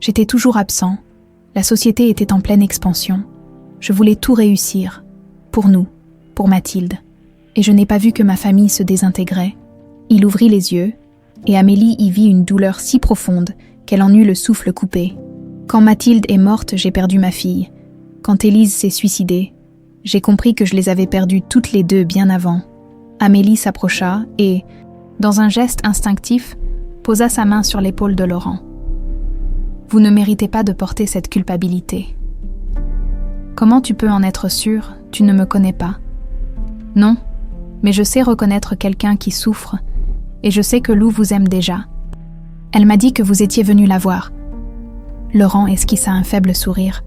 J'étais toujours absent. La société était en pleine expansion. Je voulais tout réussir. Pour nous, pour Mathilde. Et je n'ai pas vu que ma famille se désintégrait. Il ouvrit les yeux, et Amélie y vit une douleur si profonde qu'elle en eut le souffle coupé. Quand Mathilde est morte, j'ai perdu ma fille. Quand Élise s'est suicidée, j'ai compris que je les avais perdues toutes les deux bien avant. Amélie s'approcha et, dans un geste instinctif, posa sa main sur l'épaule de Laurent. « Vous ne méritez pas de porter cette culpabilité. » « Comment tu peux en être sûr? Tu ne me connais pas. » »« Non, mais je sais reconnaître quelqu'un qui souffre, et je sais que Lou vous aime déjà. Elle m'a dit que vous étiez venu la voir. » Laurent esquissa un faible sourire.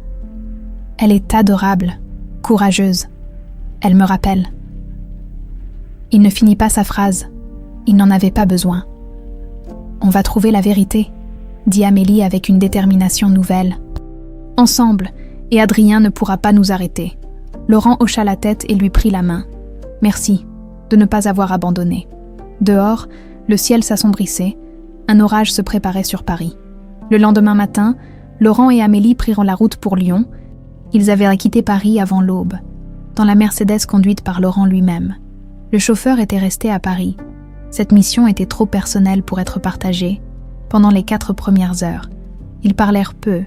« Elle est adorable, courageuse. Elle me rappelle. » Il ne finit pas sa phrase. Il n'en avait pas besoin. « On va trouver la vérité, » dit Amélie avec une détermination nouvelle. « Ensemble, et Adrien ne pourra pas nous arrêter. » Laurent hocha la tête et lui prit la main. « Merci de ne pas avoir abandonné. » Dehors, le ciel s'assombrissait. Un orage se préparait sur Paris. Le lendemain matin, Laurent et Amélie prirent la route pour Lyon. Ils avaient quitté Paris avant l'aube, dans la Mercedes conduite par Laurent lui-même. Le chauffeur était resté à Paris. Cette mission était trop personnelle pour être partagée. Pendant les 4 premières heures, ils parlèrent peu.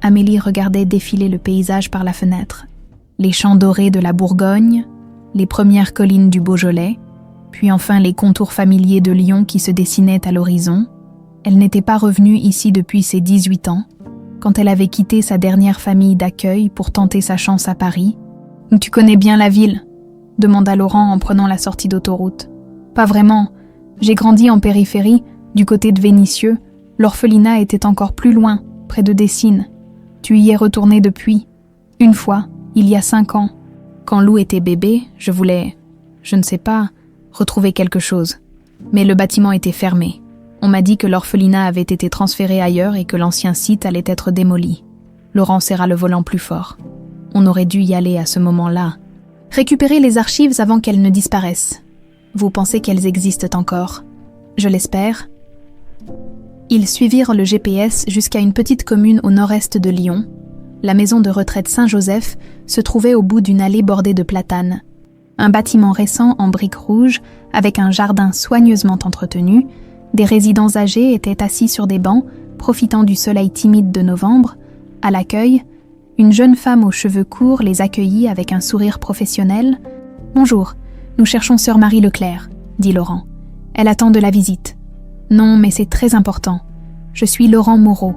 Amélie regardait défiler le paysage par la fenêtre. Les champs dorés de la Bourgogne, les premières collines du Beaujolais, puis enfin les contours familiers de Lyon qui se dessinaient à l'horizon. Elle n'était pas revenue ici depuis ses 18 ans, quand elle avait quitté sa dernière famille d'accueil pour tenter sa chance à Paris. « Tu connais bien la ville ?» demanda Laurent en prenant la sortie d'autoroute. « Pas vraiment. J'ai grandi en périphérie, du côté de Vénissieux. L'orphelinat était encore plus loin, près de Dessines. Tu y es retourné depuis. Une fois, il y a 5 ans. Quand Lou était bébé, je voulais, je ne sais pas, retrouver quelque chose. Mais le bâtiment était fermé. On m'a dit que l'orphelinat avait été transféré ailleurs et que l'ancien site allait être démoli. » Laurent serra le volant plus fort. On aurait dû y aller à ce moment-là. « Récupérez les archives avant qu'elles ne disparaissent. Vous pensez qu'elles existent encore? Je l'espère. » Ils suivirent le GPS jusqu'à une petite commune au nord-est de Lyon. La maison de retraite Saint-Joseph se trouvait au bout d'une allée bordée de platanes. Un bâtiment récent en briques rouges, avec un jardin soigneusement entretenu. Des résidents âgés étaient assis sur des bancs, profitant du soleil timide de novembre. À l'accueil, une jeune femme aux cheveux courts les accueillit avec un sourire professionnel. « Bonjour, nous cherchons sœur Marie Leclerc, » dit Laurent. « Elle attend de la visite. » « Non, mais c'est très important. Je suis Laurent Moreau. »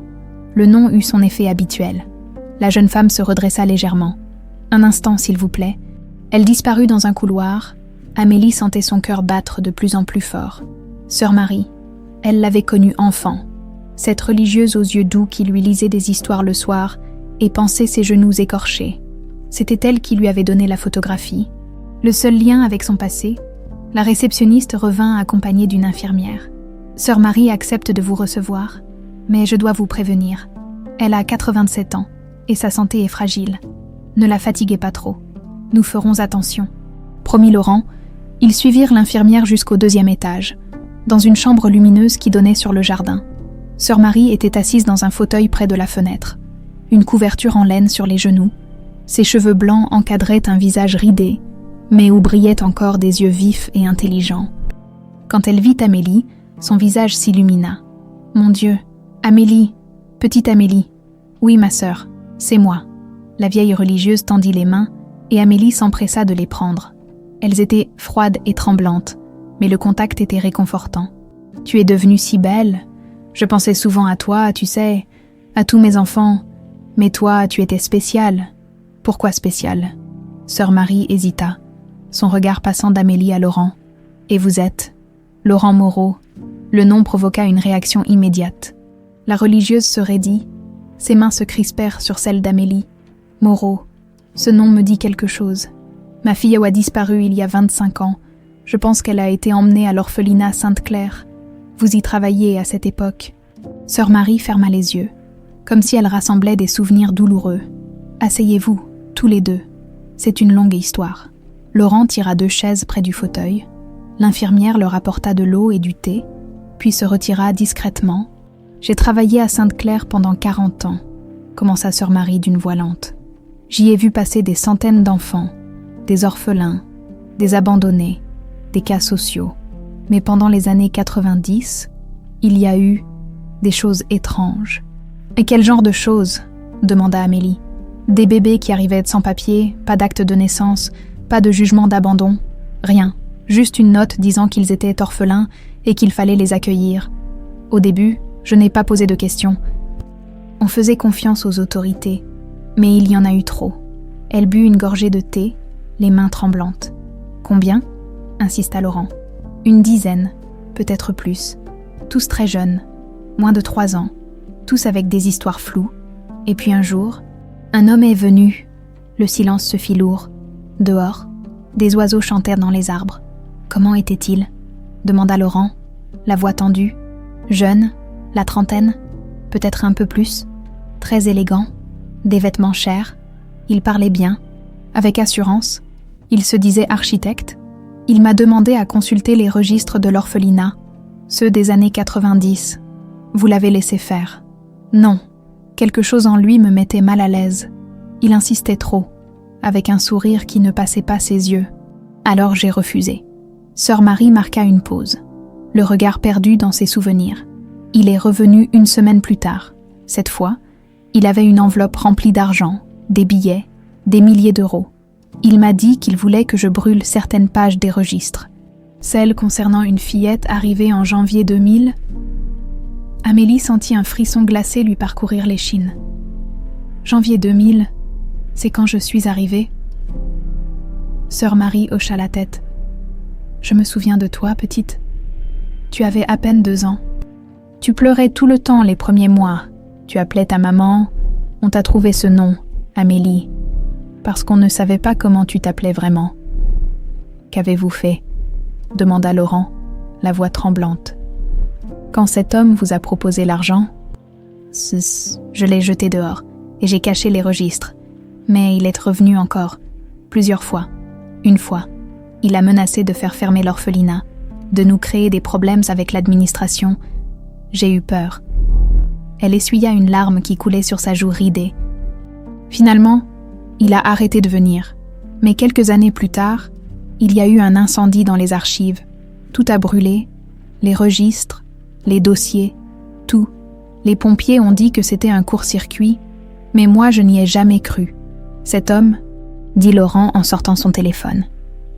Le nom eut son effet habituel. La jeune femme se redressa légèrement. « Un instant, s'il vous plaît. » Elle disparut dans un couloir. Amélie sentait son cœur battre de plus en plus fort. Sœur Marie, elle l'avait connue enfant. Cette religieuse aux yeux doux qui lui lisait des histoires le soir et pansait ses genoux écorchés. C'était elle qui lui avait donné la photographie. Le seul lien avec son passé, la réceptionniste revint accompagnée d'une infirmière. « Sœur Marie accepte de vous recevoir, mais je dois vous prévenir. Elle a 87 ans et sa santé est fragile. Ne la fatiguez pas trop. Nous ferons attention. » Promis Laurent, ils suivirent l'infirmière jusqu'au 2e étage, dans une chambre lumineuse qui donnait sur le jardin. Sœur Marie était assise dans un fauteuil près de la fenêtre, une couverture en laine sur les genoux. Ses cheveux blancs encadraient un visage ridé, mais où brillaient encore des yeux vifs et intelligents. Quand elle vit Amélie, son visage s'illumina. « Mon Dieu, Amélie, petite Amélie. »« Oui, ma sœur, c'est moi. » La vieille religieuse tendit les mains et Amélie s'empressa de les prendre. Elles étaient froides et tremblantes, mais le contact était réconfortant. « Tu es devenue si belle. Je pensais souvent à toi, tu sais, à tous mes enfants. Mais toi, tu étais spéciale. » « Pourquoi spéciale ?» Sœur Marie hésita, son regard passant d'Amélie à Laurent. « Et vous êtes ?»« Laurent Moreau. » Le nom provoqua une réaction immédiate. La religieuse se raidit. Ses mains se crispèrent sur celles d'Amélie. « Moreau, ce nom me dit quelque chose. Ma fille a disparu il y a 25 ans. Je pense qu'elle a été emmenée à l'orphelinat Sainte-Claire. Vous y travailliez à cette époque. » Sœur Marie ferma les yeux, comme si elle rassemblait des souvenirs douloureux. « Asseyez-vous, tous les deux. C'est une longue histoire. » Laurent tira 2 chaises près du fauteuil. L'infirmière leur apporta de l'eau et du thé, puis se retira discrètement. « J'ai travaillé à Sainte-Claire pendant 40 ans, » commença sœur Marie d'une voix lente. « J'y ai vu passer des centaines d'enfants, des orphelins, des abandonnés, des cas sociaux. Mais pendant les années 90, il y a eu des choses étranges. »« Et quel genre de choses ?» demanda Amélie. « Des bébés qui arrivaient sans papier, pas d'acte de naissance, pas de jugement d'abandon, rien. Juste une note disant qu'ils étaient orphelins et qu'il fallait les accueillir. Au début, je n'ai pas posé de questions. On faisait confiance aux autorités, mais il y en a eu trop. Elle but une gorgée de thé, les mains tremblantes. « Combien ?» insista Laurent. « 10 dizaines, peut-être plus. Tous très jeunes, moins de 3 ans, tous avec des histoires floues. Et puis un jour, un homme est venu. Le silence se fit lourd. Dehors, des oiseaux chantèrent dans les arbres. Comment était-il ? Demanda Laurent, la voix tendue. Jeune, la trentaine, peut-être un peu plus. Très élégant, des vêtements chers. Il parlait bien, avec assurance. Il se disait architecte. Il m'a demandé à consulter les registres de l'orphelinat, ceux des années 90. Vous l'avez laissé faire. Non, quelque chose en lui me mettait mal à l'aise. Il insistait trop, avec un sourire qui ne passait pas ses yeux. Alors j'ai refusé. Sœur Marie marqua une pause, le regard perdu dans ses souvenirs. Il est revenu 1 semaine plus tard. Cette fois, il avait une enveloppe remplie d'argent, des billets, des milliers d'euros. Il m'a dit qu'il voulait que je brûle certaines pages des registres. Celle concernant une fillette arrivée en janvier 2000. Amélie sentit un frisson glacé lui parcourir l'échine. Janvier 2000, c'est quand je suis arrivée. Sœur Marie hocha la tête. Je me souviens de toi, petite. Tu avais à peine 2 ans. Tu pleurais tout le temps les premiers mois. Tu appelais ta maman. On t'a trouvé ce nom, Amélie, parce qu'on ne savait pas comment tu t'appelais vraiment. Qu'avez-vous fait ? Demanda Laurent, la voix tremblante. Quand cet homme vous a proposé l'argent, je l'ai jeté dehors et j'ai caché les registres. Mais il est revenu encore, plusieurs fois. Une fois, il a menacé de faire fermer l'orphelinat, de nous créer des problèmes avec l'administration. J'ai eu peur. Elle essuya une larme qui coulait sur sa joue ridée. Finalement, il a arrêté de venir. Mais quelques années plus tard, il y a eu un incendie dans les archives. Tout a brûlé, les registres, les dossiers, tout. Les pompiers ont dit que c'était un court-circuit, mais moi je n'y ai jamais cru. Cet homme, dit Laurent en sortant son téléphone.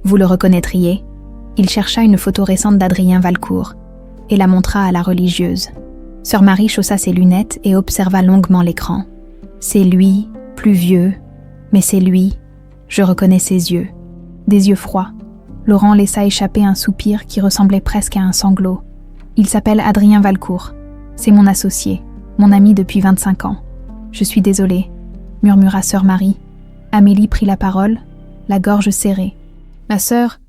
Vous le reconnaîtriez ? Il chercha une photo récente d'Adrien Valcourt et la montra à la religieuse. Sœur Marie chaussa ses lunettes et observa longuement l'écran. C'est lui, plus vieux, mais c'est lui. Je reconnais ses yeux. Des yeux froids. Laurent laissa échapper un soupir qui ressemblait presque à un sanglot. Il s'appelle Adrien Valcourt. C'est mon associé, mon ami depuis 25 ans. Je suis désolée, murmura sœur Marie. Amélie prit la parole, la gorge serrée. Ma sœur,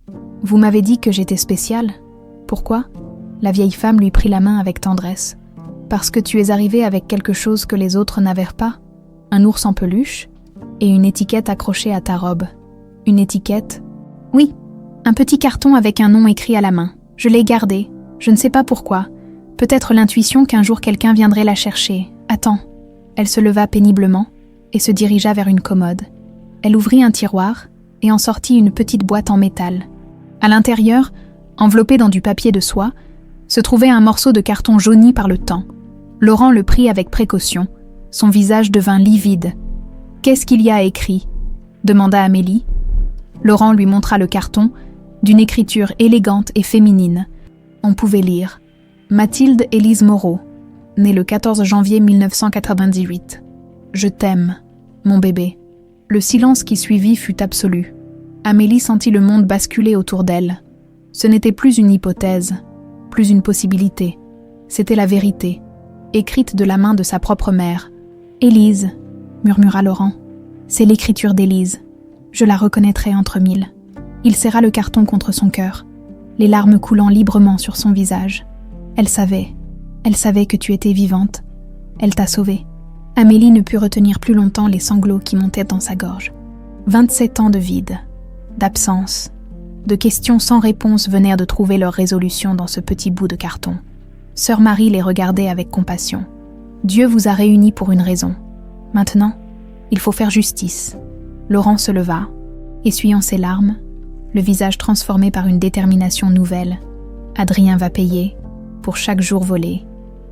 vous m'avez dit que j'étais spéciale. Pourquoi ? La vieille femme lui prit la main avec tendresse. Parce que tu es arrivée avec quelque chose que les autres n'avaient pas. Un ours en peluche et une étiquette accrochée à ta robe. Une étiquette ? Oui, un petit carton avec un nom écrit à la main. Je l'ai gardé. Je ne sais pas pourquoi. Peut-être l'intuition qu'un jour quelqu'un viendrait la chercher. Attends. Elle se leva péniblement et se dirigea vers une commode. Elle ouvrit un tiroir et en sortit une petite boîte en métal. À l'intérieur, enveloppé dans du papier de soie, se trouvait un morceau de carton jauni par le temps. Laurent le prit avec précaution. Son visage devint livide. « Qu'est-ce qu'il y a écrit ?» demanda Amélie. Laurent lui montra le carton, d'une écriture élégante et féminine. On pouvait lire « Mathilde Élise Moreau, née le 14 janvier 1998. Je t'aime, mon bébé. » Le silence qui suivit fut absolu. Amélie sentit le monde basculer autour d'elle. Ce n'était plus une hypothèse, plus une possibilité. C'était la vérité, écrite de la main de sa propre mère. « Élise », murmura Laurent. « C'est l'écriture d'Élise. Je la reconnaîtrai entre mille. » Il serra le carton contre son cœur, les larmes coulant librement sur son visage. Elle savait que tu étais vivante. Elle t'a sauvée. Amélie ne put retenir plus longtemps les sanglots qui montaient dans sa gorge. 27 ans de vide, d'absence, de questions sans réponse venèrent de trouver leur résolution dans ce petit bout de carton. Sœur Marie les regardait avec compassion. Dieu vous a réunis pour une raison. Maintenant, il faut faire justice. Laurent se leva, essuyant ses larmes, le visage transformé par une détermination nouvelle. Adrien va payer, pour chaque jour volé,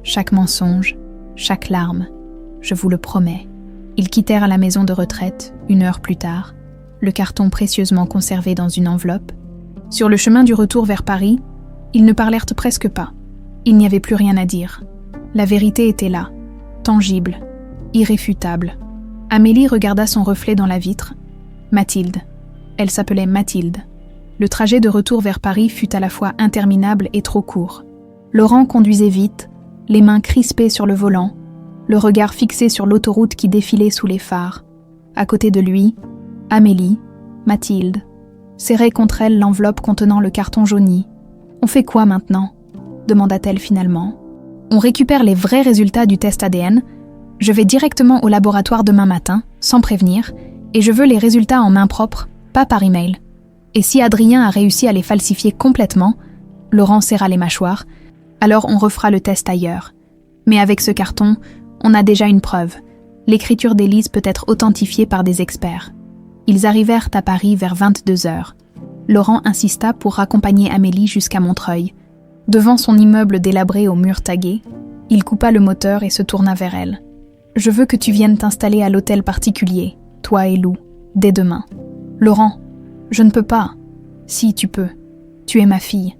chaque mensonge, chaque larme. Je vous le promets. Ils quittèrent la maison de retraite, 1 heure plus tard, le carton précieusement conservé dans une enveloppe. Sur le chemin du retour vers Paris, ils ne parlèrent presque pas. Il n'y avait plus rien à dire. La vérité était là, tangible, irréfutable. Amélie regarda son reflet dans la vitre. Mathilde. Elle s'appelait Mathilde. Le trajet de retour vers Paris fut à la fois interminable et trop court. Laurent conduisait vite, les mains crispées sur le volant, le regard fixé sur l'autoroute qui défilait sous les phares. À côté de lui, Amélie, Mathilde, serrait contre elle l'enveloppe contenant le carton jauni. « On fait quoi maintenant ?» demanda-t-elle finalement. « On récupère les vrais résultats du test ADN. Je vais directement au laboratoire demain matin, sans prévenir, et je veux les résultats en main propre, pas par email. Et si Adrien a réussi à les falsifier complètement, Laurent serra les mâchoires, alors on refera le test ailleurs. Mais avec ce carton, on a déjà une preuve. L'écriture d'Élise peut être authentifiée par des experts. » Ils arrivèrent à Paris vers 22h. Laurent insista pour raccompagner Amélie jusqu'à Montreuil. Devant son immeuble délabré aux murs tagués, il coupa le moteur et se tourna vers elle. « Je veux que tu viennes t'installer à l'hôtel particulier, toi et Lou, dès demain. »« Laurent, je ne peux pas. »« Si, tu peux. Tu es ma fille.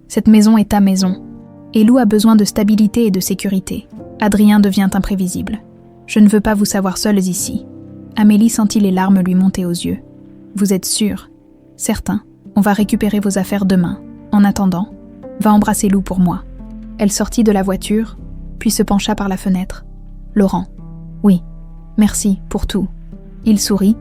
Cette maison est ta maison. Et Lou a besoin de stabilité et de sécurité. Adrien devient imprévisible. Je ne veux pas vous savoir seuls ici. » Amélie sentit les larmes lui monter aux yeux. « Vous êtes sûrs ? » ?»« Certain. On va récupérer vos affaires demain. En attendant, va embrasser Lou pour moi. » Elle sortit de la voiture, puis se pencha par la fenêtre. « Laurent. Oui. Merci pour tout. » Il sourit,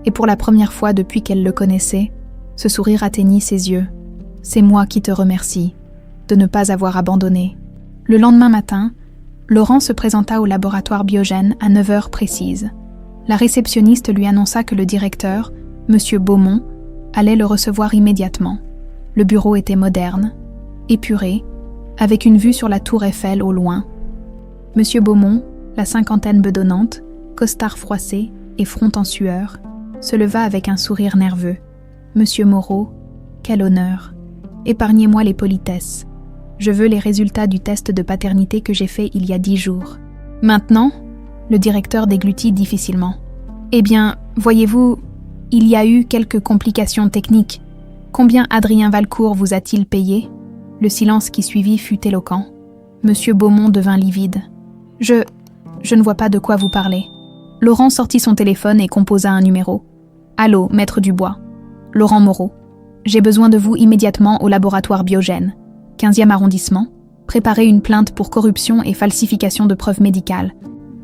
et pour la première fois depuis qu'elle le connaissait, ce sourire atteignit ses yeux. « C'est moi qui te remercie de ne pas avoir abandonné. » Le lendemain matin, Laurent se présenta au laboratoire Biogène à 9h précise. La réceptionniste lui annonça que le directeur, M. Beaumont, allait le recevoir immédiatement. Le bureau était moderne, épuré, avec une vue sur la tour Eiffel au loin. M. Beaumont, la cinquantaine bedonnante, costard froissé et front en sueur, se leva avec un sourire nerveux. « Monsieur Moreau, quel honneur. Épargnez-moi les politesses. Je veux les résultats du test de paternité que j'ai fait il y a 10 jours. » Maintenant, le directeur déglutit difficilement. « Eh bien, voyez-vous, il y a eu quelques complications techniques. Combien Adrien Valcourt vous a-t-il payé ?» Le silence qui suivit fut éloquent. Monsieur Beaumont devint livide. « Je ne vois pas de quoi vous parlez. » Laurent sortit son téléphone et composa un numéro. « Allô, maître Dubois. Laurent Moreau. J'ai besoin de vous immédiatement au laboratoire Biogène, 15e arrondissement. Préparez une plainte pour corruption et falsification de preuves médicales. »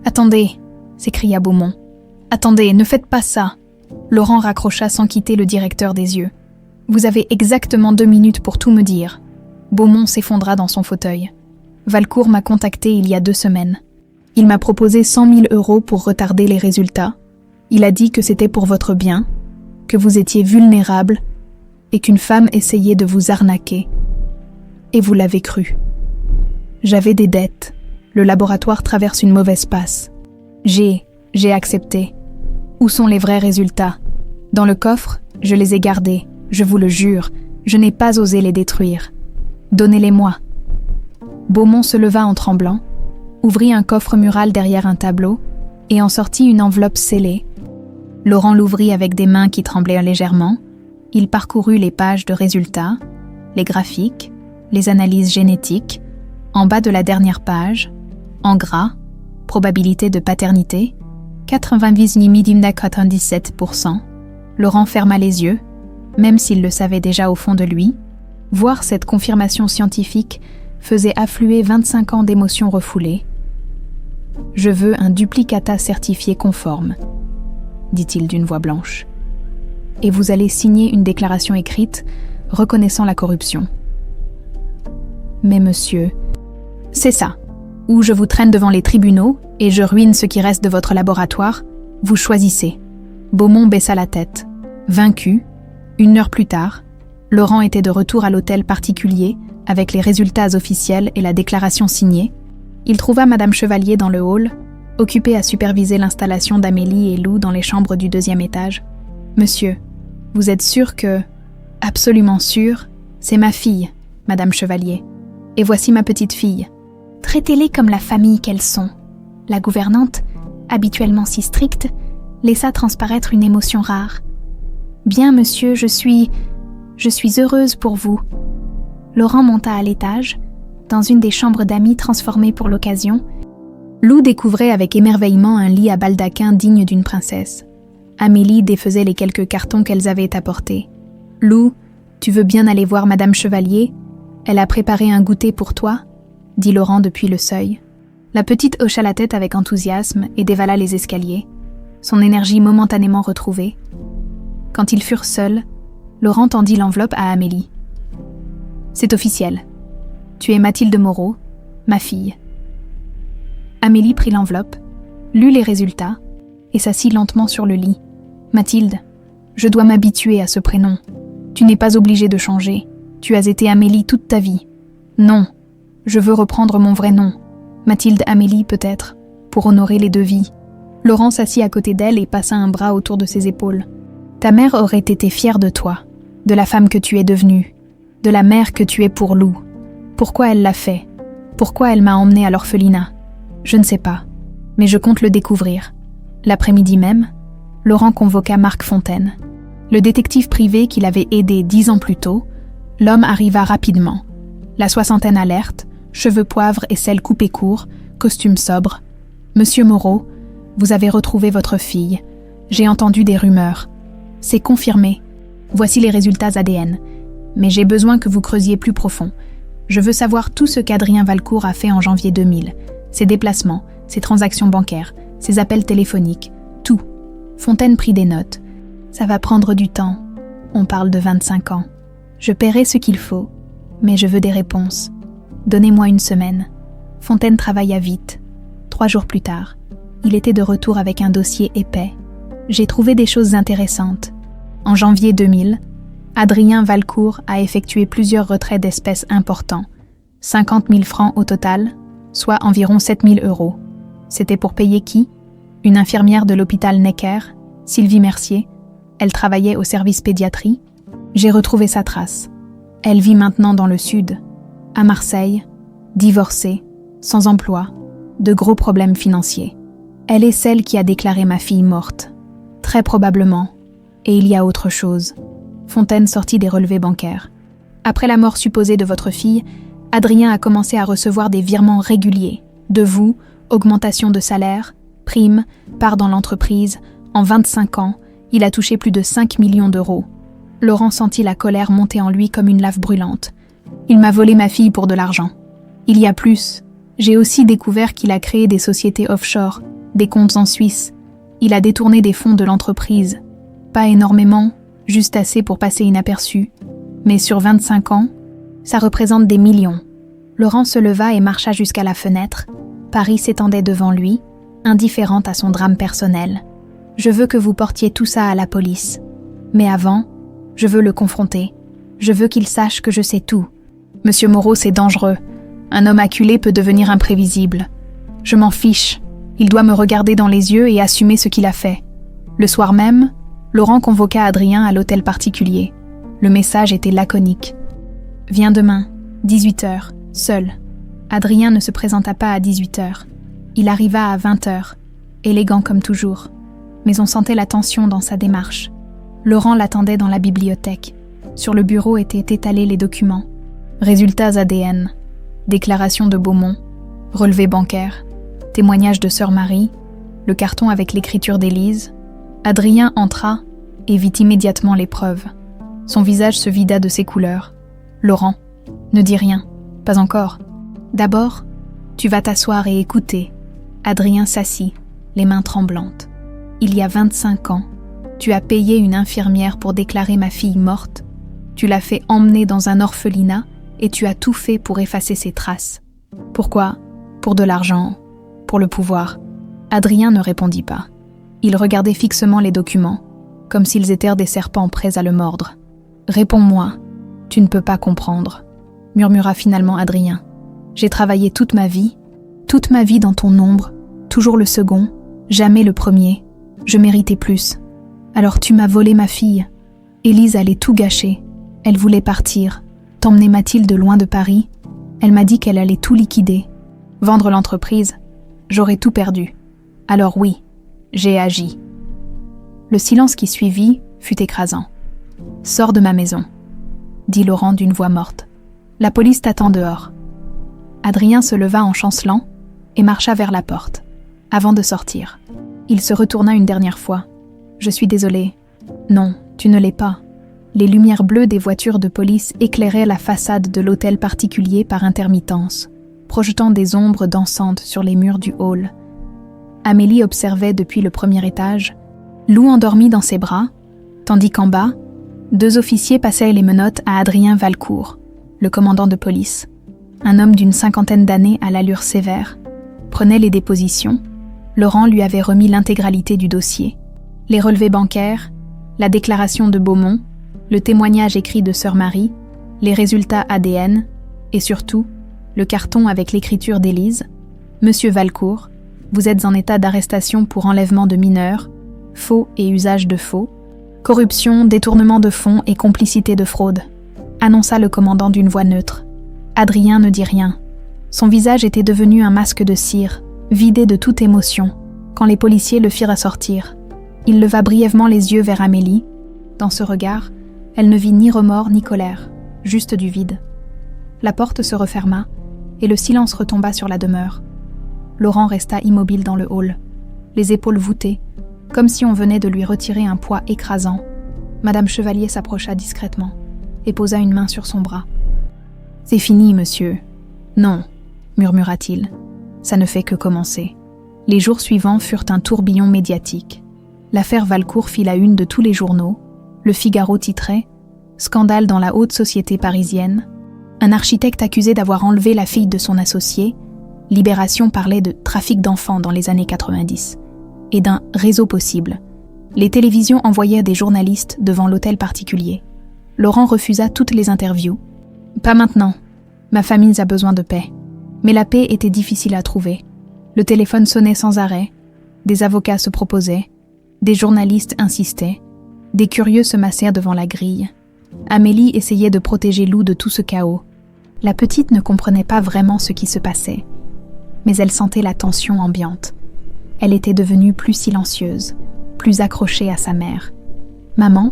« Attendez !» s'écria Beaumont. « Attendez, ne faites pas ça !» Laurent raccrocha sans quitter le directeur des yeux. « Vous avez exactement 2 minutes pour tout me dire. » Beaumont s'effondra dans son fauteuil. « Valcourt m'a contacté il y a 2 semaines. Il m'a proposé 100 000 € pour retarder les résultats. Il a dit que c'était pour votre bien, que vous étiez vulnérable et qu'une femme essayait de vous arnaquer. Et vous l'avez cru. J'avais des dettes. Le laboratoire traverse une mauvaise passe. J'ai accepté. Où sont les vrais résultats ? Dans le coffre, je les ai gardés. Je vous le jure, je n'ai pas osé les détruire. Donnez-les-moi. » Beaumont se leva en tremblant, ouvrit un coffre mural derrière un tableau et en sortit une enveloppe scellée. Laurent l'ouvrit avec des mains qui tremblaient légèrement. Il parcourut les pages de résultats, les graphiques, les analyses génétiques. En bas de la dernière page, en gras, probabilité de paternité, 97%. Laurent ferma les yeux, même s'il le savait déjà au fond de lui. Voir cette confirmation scientifique faisait affluer 25 ans d'émotions refoulées. « Je veux un duplicata certifié conforme », dit-il d'une voix blanche. « Et vous allez signer une déclaration écrite reconnaissant la corruption. » « Mais monsieur, c'est ça. Ou je vous traîne devant les tribunaux et je ruine ce qui reste de votre laboratoire. Vous choisissez. » Beaumont baissa la tête. Vaincu, 1 heure plus tard, Laurent était de retour à l'hôtel particulier avec les résultats officiels et la déclaration signée. Il trouva Madame Chevalier dans le hall, occupée à superviser l'installation d'Amélie et Lou dans les chambres du 2e étage. « Monsieur, vous êtes sûr que... »« Absolument sûr, c'est ma fille, Madame Chevalier. Et voici ma petite fille. » Traitez-les comme la famille qu'elles sont. La gouvernante, habituellement si stricte, laissa transparaître une émotion rare. « Bien, monsieur, je suis heureuse pour vous. » Laurent monta à l'étage, dans une des chambres d'amis transformées pour l'occasion. Lou découvrait avec émerveillement un lit à baldaquin digne d'une princesse. Amélie défaisait les quelques cartons qu'elles avaient apportés. « Lou, tu veux bien aller voir Madame Chevalier ? Elle a préparé un goûter pour toi ?» dit Laurent depuis le seuil. La petite hocha la tête avec enthousiasme et dévala les escaliers, son énergie momentanément retrouvée. Quand ils furent seuls, Laurent tendit l'enveloppe à Amélie. « C'est officiel. Tu es Mathilde Moreau, ma fille. » Amélie prit l'enveloppe, lut les résultats et s'assit lentement sur le lit. « Mathilde, je dois m'habituer à ce prénom. Tu n'es pas obligée de changer. Tu as été Amélie toute ta vie. Non, je veux reprendre mon vrai nom. Mathilde Amélie peut-être, pour honorer les deux vies. » Laurent s'assit à côté d'elle et passa un bras autour de ses épaules. « Ta mère aurait été fière de toi, de la femme que tu es devenue, de la mère que tu es pour Lou. Pourquoi elle l'a fait? Pourquoi elle m'a emmenée à l'orphelinat? Je ne sais pas, mais je compte le découvrir. » L'après-midi même, Laurent convoqua Marc Fontaine. Le détective privé qu'il avait aidé 10 ans plus tôt, l'homme arriva rapidement. La soixantaine alerte, cheveux poivre et cils coupés courts, costume sobre. « Monsieur Moreau, vous avez retrouvé votre fille. J'ai entendu des rumeurs. C'est confirmé. Voici les résultats ADN. Mais j'ai besoin que vous creusiez plus profond. Je veux savoir tout ce qu'Adrien Valcourt a fait en janvier 2000. Ses déplacements, ses transactions bancaires, ses appels téléphoniques, tout. » Fontaine prit des notes. « Ça va prendre du temps. On parle de 25 ans. Je paierai ce qu'il faut, mais je veux des réponses. Donnez-moi une semaine. » Fontaine travailla vite. 3 jours plus tard, il était de retour avec un dossier épais. « J'ai trouvé des choses intéressantes. En janvier 2000, Adrien Valcourt a effectué plusieurs retraits d'espèces importants. 50 000 francs au total, soit environ 7 000 €. C'était pour payer qui? Une infirmière de l'hôpital Necker, Sylvie Mercier. Elle travaillait au service pédiatrie. J'ai retrouvé sa trace. Elle vit maintenant dans le sud, à Marseille, divorcée, sans emploi, de gros problèmes financiers. Elle est celle qui a déclaré ma fille morte. Très probablement. Et il y a autre chose. » Fontaine sortit des relevés bancaires. « Après la mort supposée de votre fille, Adrien a commencé à recevoir des virements réguliers. De vous, augmentation de salaire, primes, part dans l'entreprise. En 25 ans, il a touché plus de 5 millions d'euros. » Laurent sentit la colère monter en lui comme une lave brûlante. « Il m'a volé ma fille pour de l'argent. Il y a plus. J'ai aussi découvert qu'il a créé des sociétés offshore, des comptes en Suisse. Il a détourné des fonds de l'entreprise. Pas énormément, juste assez pour passer inaperçu. Mais sur 25 ans, ça représente des millions. » Laurent se leva et marcha jusqu'à la fenêtre. Paris s'étendait devant lui, indifférente à son drame personnel. « Je veux que vous portiez tout ça à la police. Mais avant, je veux le confronter. Je veux qu'il sache que je sais tout. Monsieur Moreau, c'est dangereux. Un homme acculé peut devenir imprévisible. Je m'en fiche. Il doit me regarder dans les yeux et assumer ce qu'il a fait. » Le soir même, Laurent convoqua Adrien à l'hôtel particulier. Le message était laconique. « Viens demain, 18h, seul. » Adrien ne se présenta pas à 18h. Il arriva à 20h, élégant comme toujours. Mais on sentait la tension dans sa démarche. Laurent l'attendait dans la bibliothèque. Sur le bureau étaient étalés les documents. Résultats ADN, déclaration de Beaumont, relevé bancaire, témoignage de sœur Marie, le carton avec l'écriture d'Élise. Adrien entra et vit immédiatement les preuves. Son visage se vida de ses couleurs. « Laurent, ne dis rien, pas encore. D'abord, tu vas t'asseoir et écouter. » Adrien s'assit, les mains tremblantes. « Il y a 25 ans, tu as payé une infirmière pour déclarer ma fille morte. Tu l'as fait emmener dans un orphelinat et tu as tout fait pour effacer ses traces. Pourquoi? Pour de l'argent, pour le pouvoir. » Adrien ne répondit pas. Il regardait fixement les documents, comme s'ils étaient des serpents prêts à le mordre. « Réponds-moi, tu ne peux pas comprendre, » murmura finalement Adrien. « J'ai travaillé toute ma vie dans ton ombre, toujours le second, jamais le premier. Je méritais plus. Alors tu m'as volé ma fille. Élise allait tout gâcher. Elle voulait partir, t'emmener Mathilde loin de Paris. Elle m'a dit qu'elle allait tout liquider. Vendre l'entreprise, j'aurais tout perdu. Alors oui, j'ai agi. » Le silence qui suivit fut écrasant. « Sors de ma maison, » dit Laurent d'une voix morte. « La police t'attend dehors. » Adrien se leva en chancelant, et marcha vers la porte. Avant de sortir, il se retourna une dernière fois. « Je suis désolé. Non, tu ne l'es pas. » Les lumières bleues des voitures de police éclairaient la façade de l'hôtel particulier par intermittence, projetant des ombres dansantes sur les murs du hall. Amélie observait depuis le premier étage, Lou endormi dans ses bras, tandis qu'en bas, 2 officiers passaient les menottes à Adrien Valcourt, le commandant de police. Un homme d'une 50aine d'années à l'allure sévère prenait les dépositions. Laurent lui avait remis l'intégralité du dossier. Les relevés bancaires, la déclaration de Beaumont, le témoignage écrit de Sœur Marie, les résultats ADN et surtout, le carton avec l'écriture d'Élise. « Monsieur Valcourt, vous êtes en état d'arrestation pour enlèvement de mineurs, faux et usage de faux, corruption, détournement de fonds et complicité de fraude », annonça le commandant d'une voix neutre. Adrien ne dit rien. Son visage était devenu un masque de cire, vidé de toute émotion, quand les policiers le firent assortir. Il leva brièvement les yeux vers Amélie. Dans ce regard, elle ne vit ni remords ni colère, juste du vide. La porte se referma, et le silence retomba sur la demeure. Laurent resta immobile dans le hall, les épaules voûtées, comme si on venait de lui retirer un poids écrasant. Madame Chevalier s'approcha discrètement et posa une main sur son bras. « C'est fini, monsieur. »« Non, » murmura-t-il. « Ça ne fait que commencer. » Les jours suivants furent un tourbillon médiatique. L'affaire Valcourt fit la une de tous les journaux. Le Figaro titrait « Scandale dans la haute société parisienne ». Un architecte accusé d'avoir enlevé la fille de son associé. Libération parlait de trafic d'enfants dans les années 90 et d'un réseau possible. Les télévisions envoyaient des journalistes devant l'hôtel particulier. Laurent refusa toutes les interviews. « Pas maintenant. Ma famille a besoin de paix. » Mais la paix était difficile à trouver. Le téléphone sonnait sans arrêt. Des avocats se proposaient. Des journalistes insistaient. Des curieux se massèrent devant la grille. Amélie essayait de protéger Lou de tout ce chaos. La petite ne comprenait pas vraiment ce qui se passait. Mais elle sentait la tension ambiante. Elle était devenue plus silencieuse, plus accrochée à sa mère. « Maman,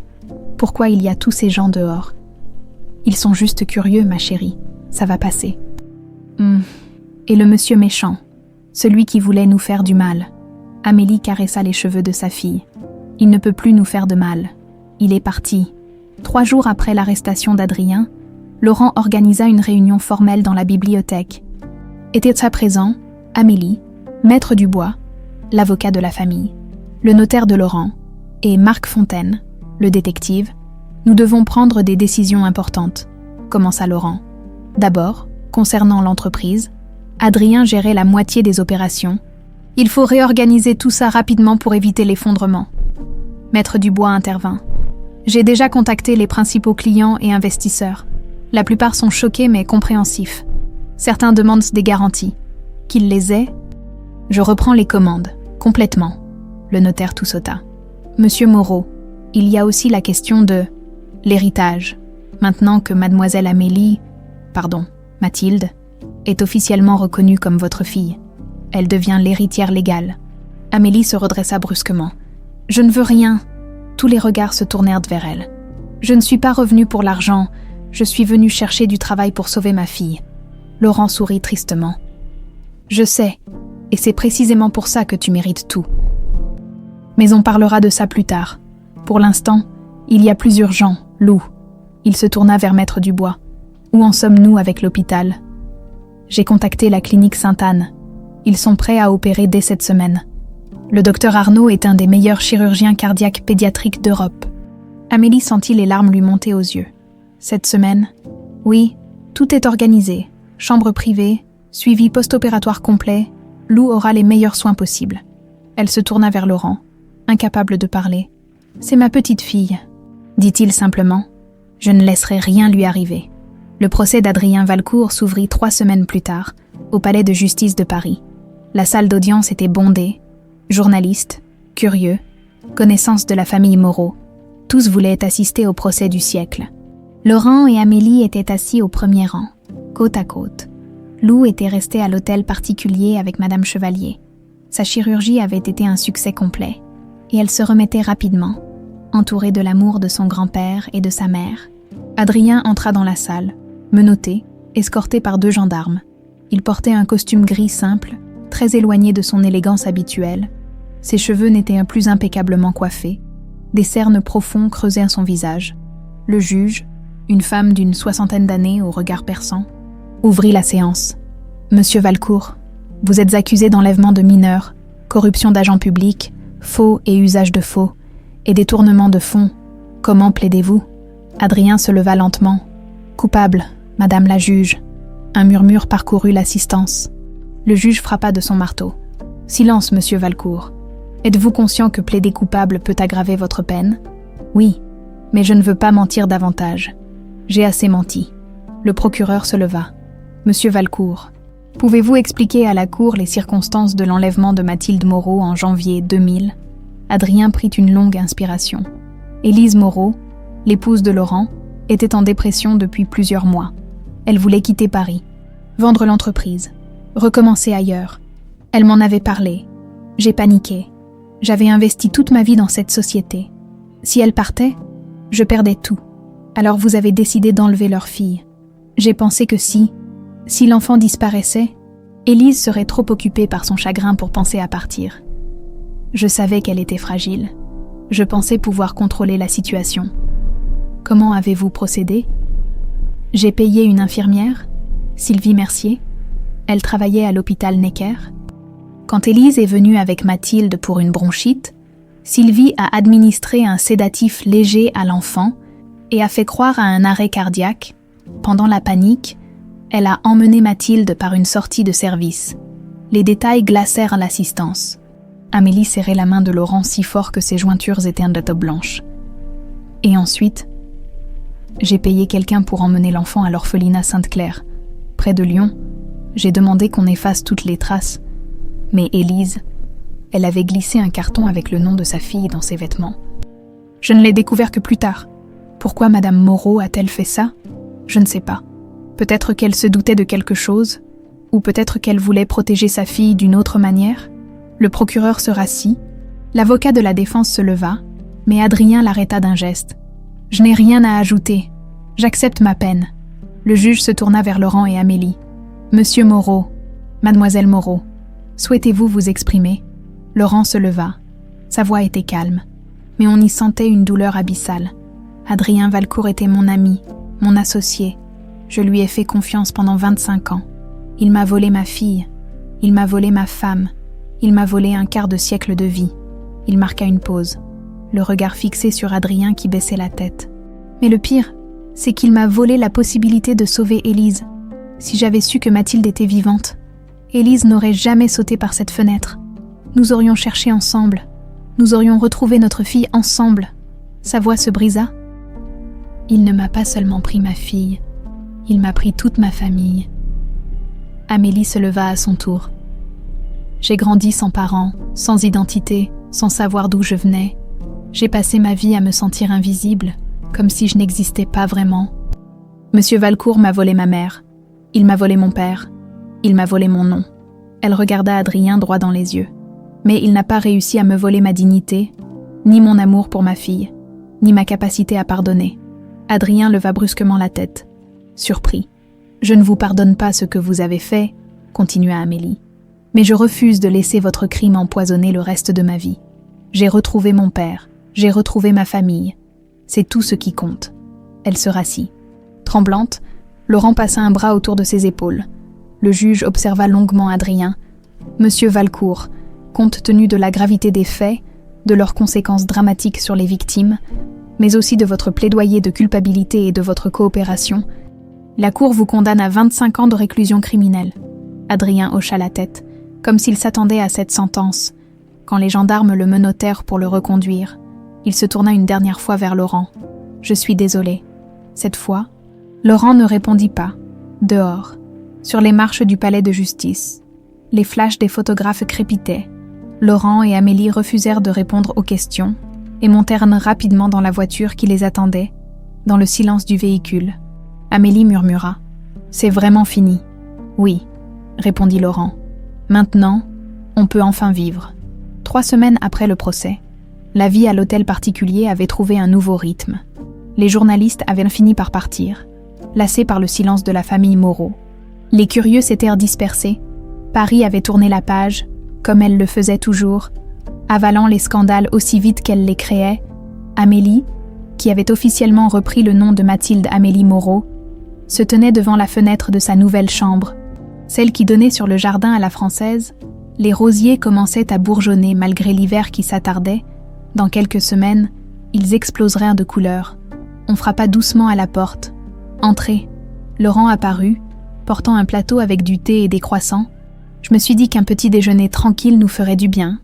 pourquoi il y a tous ces gens dehors ? » « Ils sont juste curieux, ma chérie. Ça va passer. » Et le monsieur méchant, celui qui voulait nous faire du mal. Amélie caressa les cheveux de sa fille. « Il ne peut plus nous faire de mal. Il est parti. » 3 jours après l'arrestation d'Adrien, Laurent organisa une réunion formelle dans la bibliothèque. Étaient à présent Amélie, maître Dubois, l'avocat de la famille, le notaire de Laurent, et Marc Fontaine, le détective. « Nous devons prendre des décisions importantes », commença Laurent. D'abord, concernant l'entreprise, Adrien gérait la moitié des opérations. Il faut réorganiser tout ça rapidement pour éviter l'effondrement. Maître Dubois intervint. J'ai déjà contacté les principaux clients et investisseurs. La plupart sont choqués mais compréhensifs. Certains demandent des garanties. Qu'ils les aient, je reprends les commandes, complètement. Le notaire tout sauta. Monsieur Moreau, il y a aussi la question de l'héritage. Maintenant que mademoiselle Mathilde, est officiellement reconnue comme votre fille. Elle devient l'héritière légale. Amélie se redressa brusquement. Je ne veux rien. Tous les regards se tournèrent vers elle. Je ne suis pas revenue pour l'argent. Je suis venue chercher du travail pour sauver ma fille. Laurent sourit tristement. Je sais, et c'est précisément pour ça que tu mérites tout. Mais on parlera de ça plus tard. Pour l'instant, il y a plus urgent, Lou. Il se tourna vers Maître Dubois. Où en sommes-nous avec l'hôpital ? J'ai contacté la clinique Sainte-Anne. Ils sont prêts à opérer dès cette semaine. Le docteur Arnaud est un des meilleurs chirurgiens cardiaques pédiatriques d'Europe. Amélie sentit les larmes lui monter aux yeux. Cette semaine ? Oui, tout est organisé. Chambre privée, suivi post-opératoire complet. Lou aura les meilleurs soins possibles. Elle se tourna vers Laurent, incapable de parler. « C'est ma petite fille », dit-il simplement. « Je ne laisserai rien lui arriver. » Le procès d'Adrien Valcourt s'ouvrit 3 semaines plus tard, au palais de justice de Paris. La salle d'audience était bondée. Journalistes, curieux, connaissances de la famille Moreau. Tous voulaient assister au procès du siècle. Laurent et Amélie étaient assis au premier rang, côte à côte. Lou était restée à l'hôtel particulier avec Madame Chevalier. Sa chirurgie avait été un succès complet, et elle se remettait rapidement, entourée de l'amour de son grand-père et de sa mère. Adrien entra dans la salle, menotté, escorté par 2 gendarmes. Il portait un costume gris simple, très éloigné de son élégance habituelle. Ses cheveux n'étaient plus impeccablement coiffés. Des cernes profonds creusaient son visage. Le juge, une femme d'une 60aine d'années au regard perçant, ouvrit la séance. « Monsieur Valcourt, vous êtes accusé d'enlèvement de mineurs, corruption d'agents publics, faux et usage de faux, et détournement de fonds. Comment plaidez-vous » Adrien se leva lentement. « Coupable, madame la juge. » Un murmure parcourut l'assistance. Le juge frappa de son marteau. « Silence, monsieur Valcourt. Êtes-vous conscient que plaider coupable peut aggraver votre peine ? » « Oui, mais je ne veux pas mentir davantage. J'ai assez menti. » Le procureur se leva. « Monsieur Valcourt, pouvez-vous expliquer à la cour les circonstances de l'enlèvement de Mathilde Moreau en janvier 2000 ?» Adrien prit une longue inspiration. Élise Moreau, l'épouse de Laurent, était en dépression depuis plusieurs mois. Elle voulait quitter Paris, vendre l'entreprise, recommencer ailleurs. Elle m'en avait parlé. J'ai paniqué. J'avais investi toute ma vie dans cette société. Si elle partait, je perdais tout. Alors vous avez décidé d'enlever leur fille. J'ai pensé que si l'enfant disparaissait, Élise serait trop occupée par son chagrin pour penser à partir. Je savais qu'elle était fragile. Je pensais pouvoir contrôler la situation. Comment avez-vous procédé ? J'ai payé une infirmière, Sylvie Mercier. Elle travaillait à l'hôpital Necker. Quand Élise est venue avec Mathilde pour une bronchite, Sylvie a administré un sédatif léger à l'enfant et a fait croire à un arrêt cardiaque. Pendant la panique, elle a emmené Mathilde par une sortie de service. Les détails glacèrent l'assistance. Amélie serrait la main de Laurent si fort que ses jointures étaient de top blanche. Et ensuite, j'ai payé quelqu'un pour emmener l'enfant à l'orphelinat Sainte-Claire. Près de Lyon, j'ai demandé qu'on efface toutes les traces. Mais Élise, elle avait glissé un carton avec le nom de sa fille dans ses vêtements. Je ne l'ai découvert que plus tard. Pourquoi Madame Moreau a-t-elle fait ça ? Je ne sais pas. Peut-être qu'elle se doutait de quelque chose, ou peut-être qu'elle voulait protéger sa fille d'une autre manière. Le procureur se rassit. L'avocat de la défense se leva, mais Adrien l'arrêta d'un geste. « Je n'ai rien à ajouter. J'accepte ma peine. » Le juge se tourna vers Laurent et Amélie. « Monsieur Moreau, Mademoiselle Moreau, souhaitez-vous vous exprimer ?» Laurent se leva. Sa voix était calme, mais on y sentait une douleur abyssale. Adrien Valcourt était mon ami, mon associé. Je lui ai fait confiance pendant 25 ans. Il m'a volé ma fille. Il m'a volé ma femme. Il m'a volé un quart de siècle de vie. Il marqua une pause, le regard fixé sur Adrien qui baissait la tête. Mais le pire, c'est qu'il m'a volé la possibilité de sauver Élise. Si j'avais su que Mathilde était vivante, Élise n'aurait jamais sauté par cette fenêtre. Nous aurions cherché ensemble. Nous aurions retrouvé notre fille ensemble. Sa voix se brisa. Il ne m'a pas seulement pris ma fille, il m'a pris toute ma famille. Amélie se leva à son tour. J'ai grandi sans parents, sans identité, sans savoir d'où je venais. J'ai passé ma vie à me sentir invisible, comme si je n'existais pas vraiment. Monsieur Valcourt m'a volé ma mère. Il m'a volé mon père. Il m'a volé mon nom. Elle regarda Adrien droit dans les yeux. Mais il n'a pas réussi à me voler ma dignité, ni mon amour pour ma fille, ni ma capacité à pardonner. Adrien leva brusquement la tête, surpris. « Je ne vous pardonne pas ce que vous avez fait, » continua Amélie. « Mais je refuse de laisser votre crime empoisonner le reste de ma vie. J'ai retrouvé mon père, j'ai retrouvé ma famille. C'est tout ce qui compte. » Elle se rassit. Tremblante, Laurent passa un bras autour de ses épaules. Le juge observa longuement Adrien. « Monsieur Valcourt, compte tenu de la gravité des faits, de leurs conséquences dramatiques sur les victimes, mais aussi de votre plaidoyer de culpabilité et de votre coopération, la Cour vous condamne à 25 ans de réclusion criminelle. » Adrien hocha la tête, comme s'il s'attendait à cette sentence. Quand les gendarmes le menottèrent pour le reconduire, il se tourna une dernière fois vers Laurent. « Je suis désolé. » Cette fois, Laurent ne répondit pas. Dehors, sur les marches du palais de justice, les flashs des photographes crépitaient. Laurent et Amélie refusèrent de répondre aux questions et montèrent rapidement dans la voiture qui les attendait, dans le silence du véhicule. Amélie murmura « C'est vraiment fini. »« Oui, » répondit Laurent. « Maintenant, on peut enfin vivre. » 3 semaines après le procès, la vie à l'hôtel particulier avait trouvé un nouveau rythme. Les journalistes avaient fini par partir, lassés par le silence de la famille Moreau. Les curieux s'étaient dispersés, Paris avait tourné la page, comme elle le faisait toujours, avalant les scandales aussi vite qu'elle les créait. Amélie, qui avait officiellement repris le nom de Mathilde Amélie Moreau, se tenait devant la fenêtre de sa nouvelle chambre, celle qui donnait sur le jardin à la française. Les rosiers commençaient à bourgeonner malgré l'hiver qui s'attardait. Dans quelques semaines, ils exploseraient de couleurs. On frappa doucement à la porte. « Entrez !» Laurent apparut, portant un plateau avec du thé et des croissants. Je me suis dit qu'un petit déjeuner tranquille nous ferait du bien.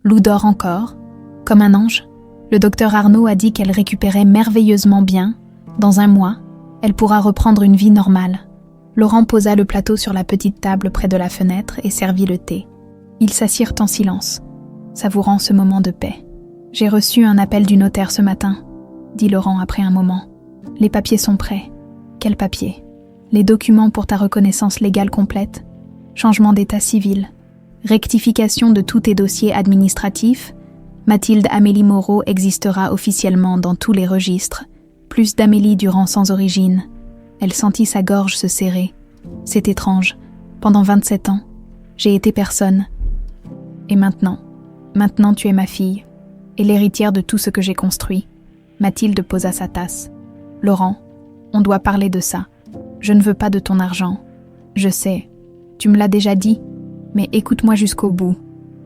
Lou dort encore, comme un ange. Le docteur Arnaud a dit qu'elle récupérait merveilleusement bien. Dans un mois, elle pourra reprendre une vie normale. Laurent posa le plateau sur la petite table près de la fenêtre et servit le thé. Ils s'assirent en silence, savourant ce moment de paix. « J'ai reçu un appel du notaire ce matin, » dit Laurent après un moment. « Les papiers sont prêts. » « Quels papiers ? » ?»« Les documents pour ta reconnaissance légale complète, changement d'état civil, rectification de tous tes dossiers administratifs. Mathilde Amélie Moreau existera officiellement dans tous les registres, plus d'Amélie Durand sans origine. » Elle sentit sa gorge se serrer. C'est étrange. Pendant 27 ans, j'ai été personne. Et maintenant tu es ma fille, et l'héritière de tout ce que j'ai construit. Mathilde posa sa tasse. « Laurent, on doit parler de ça. Je ne veux pas de ton argent. Je sais, tu me l'as déjà dit, mais écoute-moi jusqu'au bout. »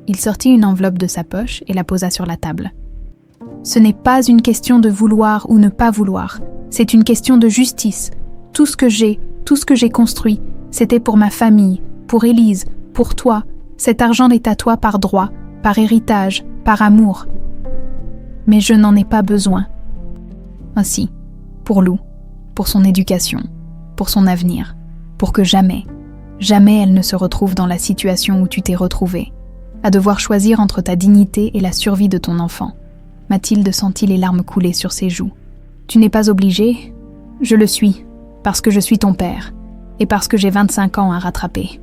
Il sortit une enveloppe de sa poche et la posa sur la table. « Ce n'est pas une question de vouloir ou ne pas vouloir. C'est une question de justice. Tout ce que j'ai construit, c'était pour ma famille, pour Élise, pour toi. Cet argent est à toi par droit, par héritage, par amour. Mais je n'en ai pas besoin. Ainsi, pour Lou, pour son éducation, pour son avenir, pour que jamais elle ne se retrouve dans la situation où tu t'es retrouvée, à devoir choisir entre ta dignité et la survie de ton enfant. » Mathilde sentit les larmes couler sur ses joues. « Tu n'es pas obligé, je le suis, parce que je suis ton père, et parce que j'ai 25 ans à rattraper. »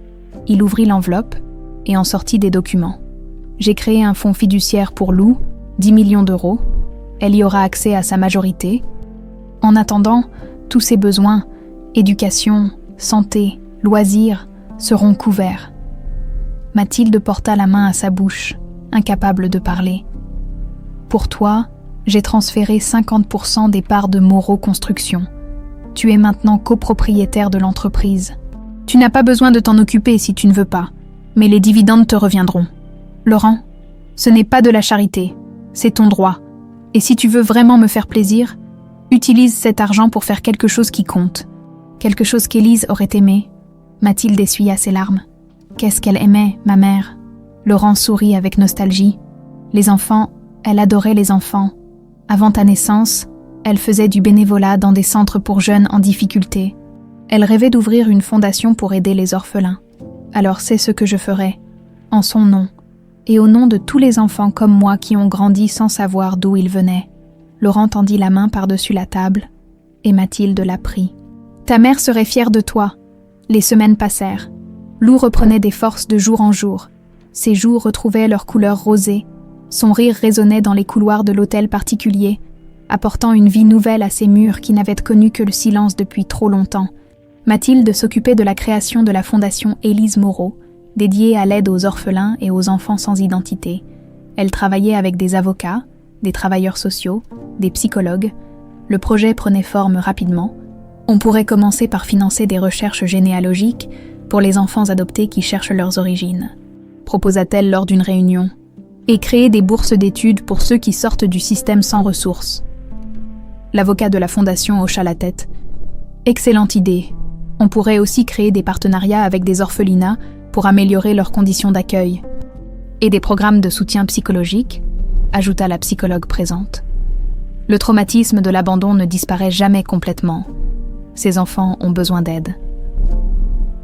Il ouvrit l'enveloppe et en sortit des documents. « J'ai créé un fonds fiduciaire pour Lou, 10 millions d'euros. Elle y aura accès à sa majorité. En attendant, tous ses besoins, éducation, santé, loisirs, seront couverts. » Mathilde porta la main à sa bouche, incapable de parler. « Pour toi, j'ai transféré 50% des parts de Moreau Construction. Tu es maintenant copropriétaire de l'entreprise. Tu n'as pas besoin de t'en occuper si tu ne veux pas, mais les dividendes te reviendront. Laurent, ce n'est pas de la charité, c'est ton droit. Et si tu veux vraiment me faire plaisir, utilise cet argent pour faire quelque chose qui compte. Quelque chose qu'Élise aurait aimé. » Mathilde essuya ses larmes. Qu'est-ce qu'elle aimait, ma mère ? Laurent sourit avec nostalgie. Les enfants, elle adorait les enfants. Avant ta naissance, elle faisait du bénévolat dans des centres pour jeunes en difficulté. Elle rêvait d'ouvrir une fondation pour aider les orphelins. Alors c'est ce que je ferai, en son nom, et au nom de tous les enfants comme moi qui ont grandi sans savoir d'où ils venaient. Laurent tendit la main par-dessus la table, et Mathilde la prit. « Ta mère serait fière de toi. » Les semaines passèrent. Lou reprenait des forces de jour en jour. Ses joues retrouvaient leur couleur rosée. Son rire résonnait dans les couloirs de l'hôtel particulier, apportant une vie nouvelle à ces murs qui n'avaient connu que le silence depuis trop longtemps. Mathilde s'occupait de la création de la fondation Élise Moreau, dédiée à l'aide aux orphelins et aux enfants sans identité. Elle travaillait avec des avocats, des travailleurs sociaux, des psychologues. Le projet prenait forme rapidement. On pourrait commencer par financer des recherches généalogiques pour les enfants adoptés qui cherchent leurs origines, proposa-t-elle lors d'une réunion, et créer des bourses d'études pour ceux qui sortent du système sans ressources. L'avocat de la fondation hocha la tête. Excellente idée. On pourrait aussi créer des partenariats avec des orphelinats pour améliorer leurs conditions d'accueil. Et des programmes de soutien psychologique, ajouta la psychologue présente. Le traumatisme de l'abandon ne disparaît jamais complètement. Ces enfants ont besoin d'aide.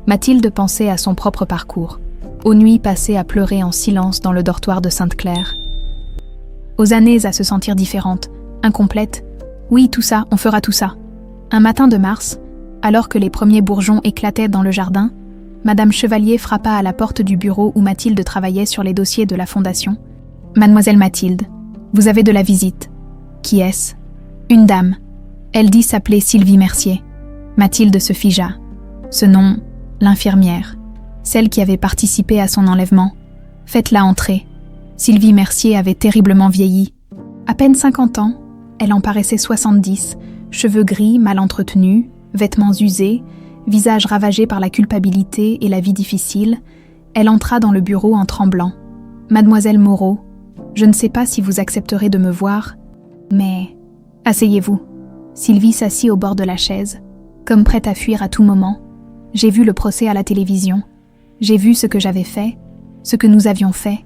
Mathilde pensait à son propre parcours, aux nuits passées à pleurer en silence dans le dortoir de Sainte-Claire, aux années à se sentir différente, incomplète. Oui, tout ça, on fera tout ça. Un matin de mars, alors que les premiers bourgeons éclataient dans le jardin, Madame Chevalier frappa à la porte du bureau où Mathilde travaillait sur les dossiers de la fondation. « Mademoiselle Mathilde, vous avez de la visite. » « Qui est-ce ?»« Une dame. Elle dit s'appeler Sylvie Mercier. » Mathilde se figea. Ce nom, l'infirmière. celle qui avait participé à son enlèvement. Faites-la entrer. Sylvie Mercier avait terriblement vieilli. À peine 50 ans, elle en paraissait 70, cheveux gris, mal entretenus, vêtements usés, visage ravagé par la culpabilité et la vie difficile. Elle entra dans le bureau en tremblant. « Mademoiselle Moreau, je ne sais pas si vous accepterez de me voir, mais... Asseyez-vous. » Sylvie s'assit au bord de la chaise, comme prête à fuir à tout moment. « J'ai vu le procès à la télévision. J'ai vu ce que j'avais fait, ce que nous avions fait,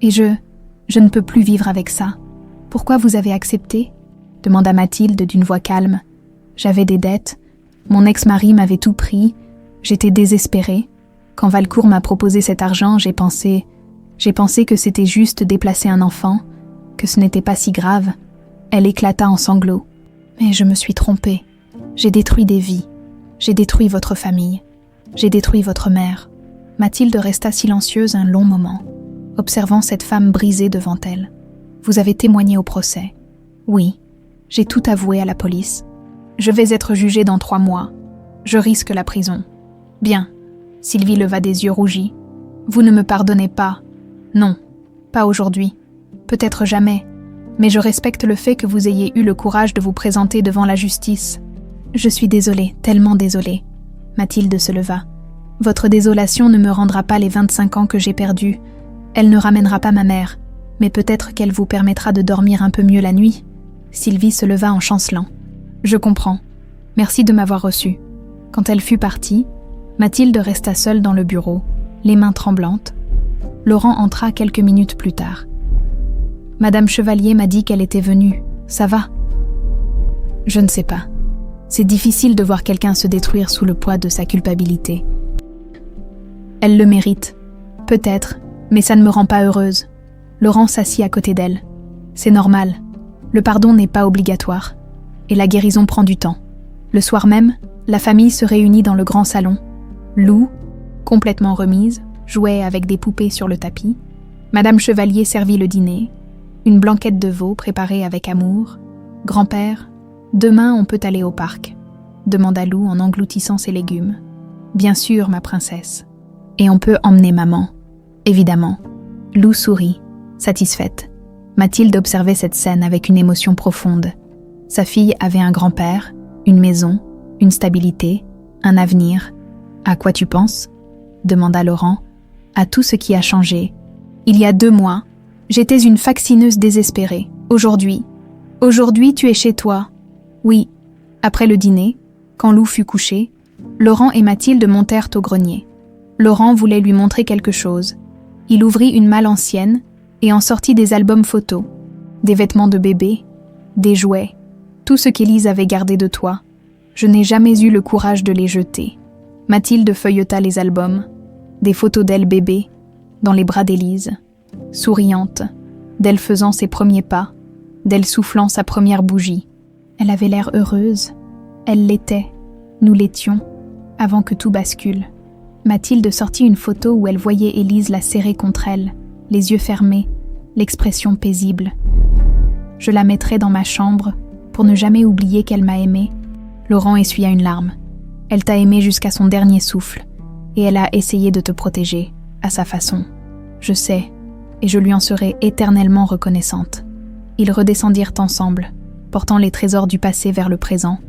et je ne peux plus vivre avec ça. Pourquoi vous avez accepté ?» demanda Mathilde d'une voix calme. « J'avais des dettes. Mon ex-mari m'avait tout pris. J'étais désespérée. Quand Valcourt m'a proposé cet argent, j'ai pensé que c'était juste déplacer un enfant, que ce n'était pas si grave. » Elle éclata en sanglots. « Mais je me suis trompée. J'ai détruit des vies. J'ai détruit votre famille. J'ai détruit votre mère. » Mathilde resta silencieuse un long moment, observant cette femme brisée devant elle. « Vous avez témoigné au procès. » »« Oui, j'ai tout avoué à la police. Je vais être jugée dans 3 mois. Je risque la prison. »« Bien. » Sylvie leva des yeux rougis. « Vous ne me pardonnez pas. Non, pas aujourd'hui. Peut-être jamais. Mais je respecte le fait que vous ayez eu le courage de vous présenter devant la justice. »« Je suis désolée, tellement désolée. » Mathilde se leva. « Votre désolation ne me rendra pas les 25 ans que j'ai perdus. Elle ne ramènera pas ma mère, mais peut-être qu'elle vous permettra de dormir un peu mieux la nuit. » Sylvie se leva en chancelant. « Je comprends. Merci de m'avoir reçue. » Quand elle fut partie, Mathilde resta seule dans le bureau, les mains tremblantes. Laurent entra quelques minutes plus tard. « Madame Chevalier m'a dit qu'elle était venue. Ça va ?»« Je ne sais pas. C'est difficile de voir quelqu'un se détruire sous le poids de sa culpabilité. » « Elle le mérite. Peut-être, mais ça ne me rend pas heureuse. » Laurent s'assit à côté d'elle. « C'est normal. Le pardon n'est pas obligatoire. Et la guérison prend du temps. » Le soir même, la famille se réunit dans le grand salon. Lou, complètement remise, jouait avec des poupées sur le tapis. Madame Chevalier servit le dîner. Une blanquette de veau préparée avec amour. « Grand-père, demain on peut aller au parc ?» demanda Lou en engloutissant ses légumes. « Bien sûr, ma princesse. Et on peut emmener maman. Évidemment. » Lou sourit, satisfaite. Mathilde observait cette scène avec une émotion profonde. Sa fille avait un grand-père, une maison, une stabilité, un avenir. « À quoi tu penses ?» demanda Laurent. « À tout ce qui a changé. Il y a 2 mois, j'étais une vaccineuse désespérée. Aujourd'hui, tu es chez toi. » Oui. Après le dîner, quand Lou fut couché, Laurent et Mathilde montèrent au grenier. Laurent voulait lui montrer quelque chose. Il ouvrit une malle ancienne et en sortit des albums photos, des vêtements de bébé, des jouets, tout ce qu'Élise avait gardé de toi. Je n'ai jamais eu le courage de les jeter. Mathilde feuilleta les albums, des photos d'elle bébé, dans les bras d'Élise, souriante, d'elle faisant ses premiers pas, d'elle soufflant sa première bougie. Elle avait l'air heureuse. Elle l'était. Nous l'étions, avant que tout bascule. Mathilde sortit une photo où elle voyait Élise la serrer contre elle, les yeux fermés, l'expression paisible. « Je la mettrai dans ma chambre pour ne jamais oublier qu'elle m'a aimée. » Laurent essuya une larme. « Elle t'a aimée jusqu'à son dernier souffle, et elle a essayé de te protéger, à sa façon. Je sais, et je lui en serai éternellement reconnaissante. » Ils redescendirent ensemble, portant les trésors du passé vers le présent,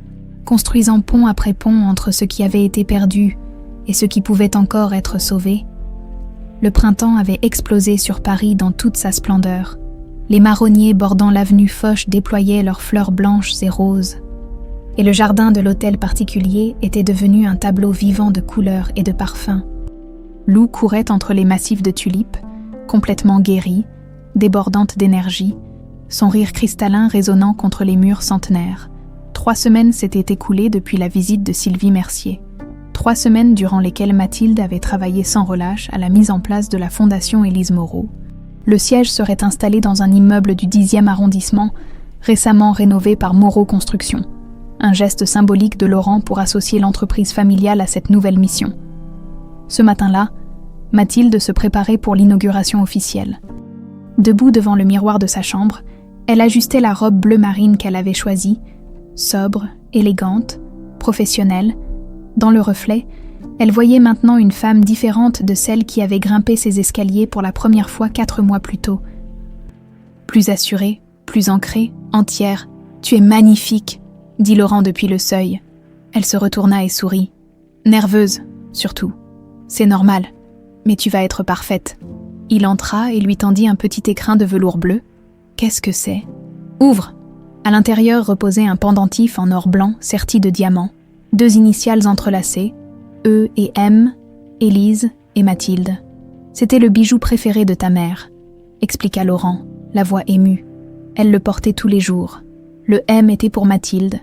construisant pont après pont entre ce qui avait été perdu et ce qui pouvait encore être sauvé. Le printemps avait explosé sur Paris dans toute sa splendeur. Les marronniers bordant l'avenue Foch déployaient leurs fleurs blanches et roses. Et le jardin de l'hôtel particulier était devenu un tableau vivant de couleurs et de parfums. Lou courait entre les massifs de tulipes, complètement guérie, débordante d'énergie, son rire cristallin résonnant contre les murs centenaires. 3 semaines s'étaient écoulées depuis la visite de Sylvie Mercier. 3 semaines durant lesquelles Mathilde avait travaillé sans relâche à la mise en place de la Fondation Élise Moreau. Le siège serait installé dans un immeuble du 10e arrondissement, récemment rénové par Moreau Construction. Un geste symbolique de Laurent pour associer l'entreprise familiale à cette nouvelle mission. Ce matin-là, Mathilde se préparait pour l'inauguration officielle. Debout devant le miroir de sa chambre, elle ajustait la robe bleu marine qu'elle avait choisie, sobre, élégante, professionnelle. Dans le reflet, Elle voyait maintenant une femme différente de celle qui avait grimpé ses escaliers pour la première fois 4 mois plus tôt. Plus assurée, plus ancrée, entière. « Tu es magnifique !» dit Laurent depuis le seuil. Elle se retourna et sourit. Nerveuse, surtout. « C'est normal, mais tu vas être parfaite. » Il entra et lui tendit un petit écrin de velours bleu. « Qu'est-ce que c'est ?»« Ouvre !» À l'intérieur reposait un pendentif en or blanc serti de diamants, 2 initiales entrelacées, E et M, Élise et Mathilde. « C'était le bijou préféré de ta mère, » expliqua Laurent, la voix émue. Elle le portait tous les jours. Le M était pour Mathilde.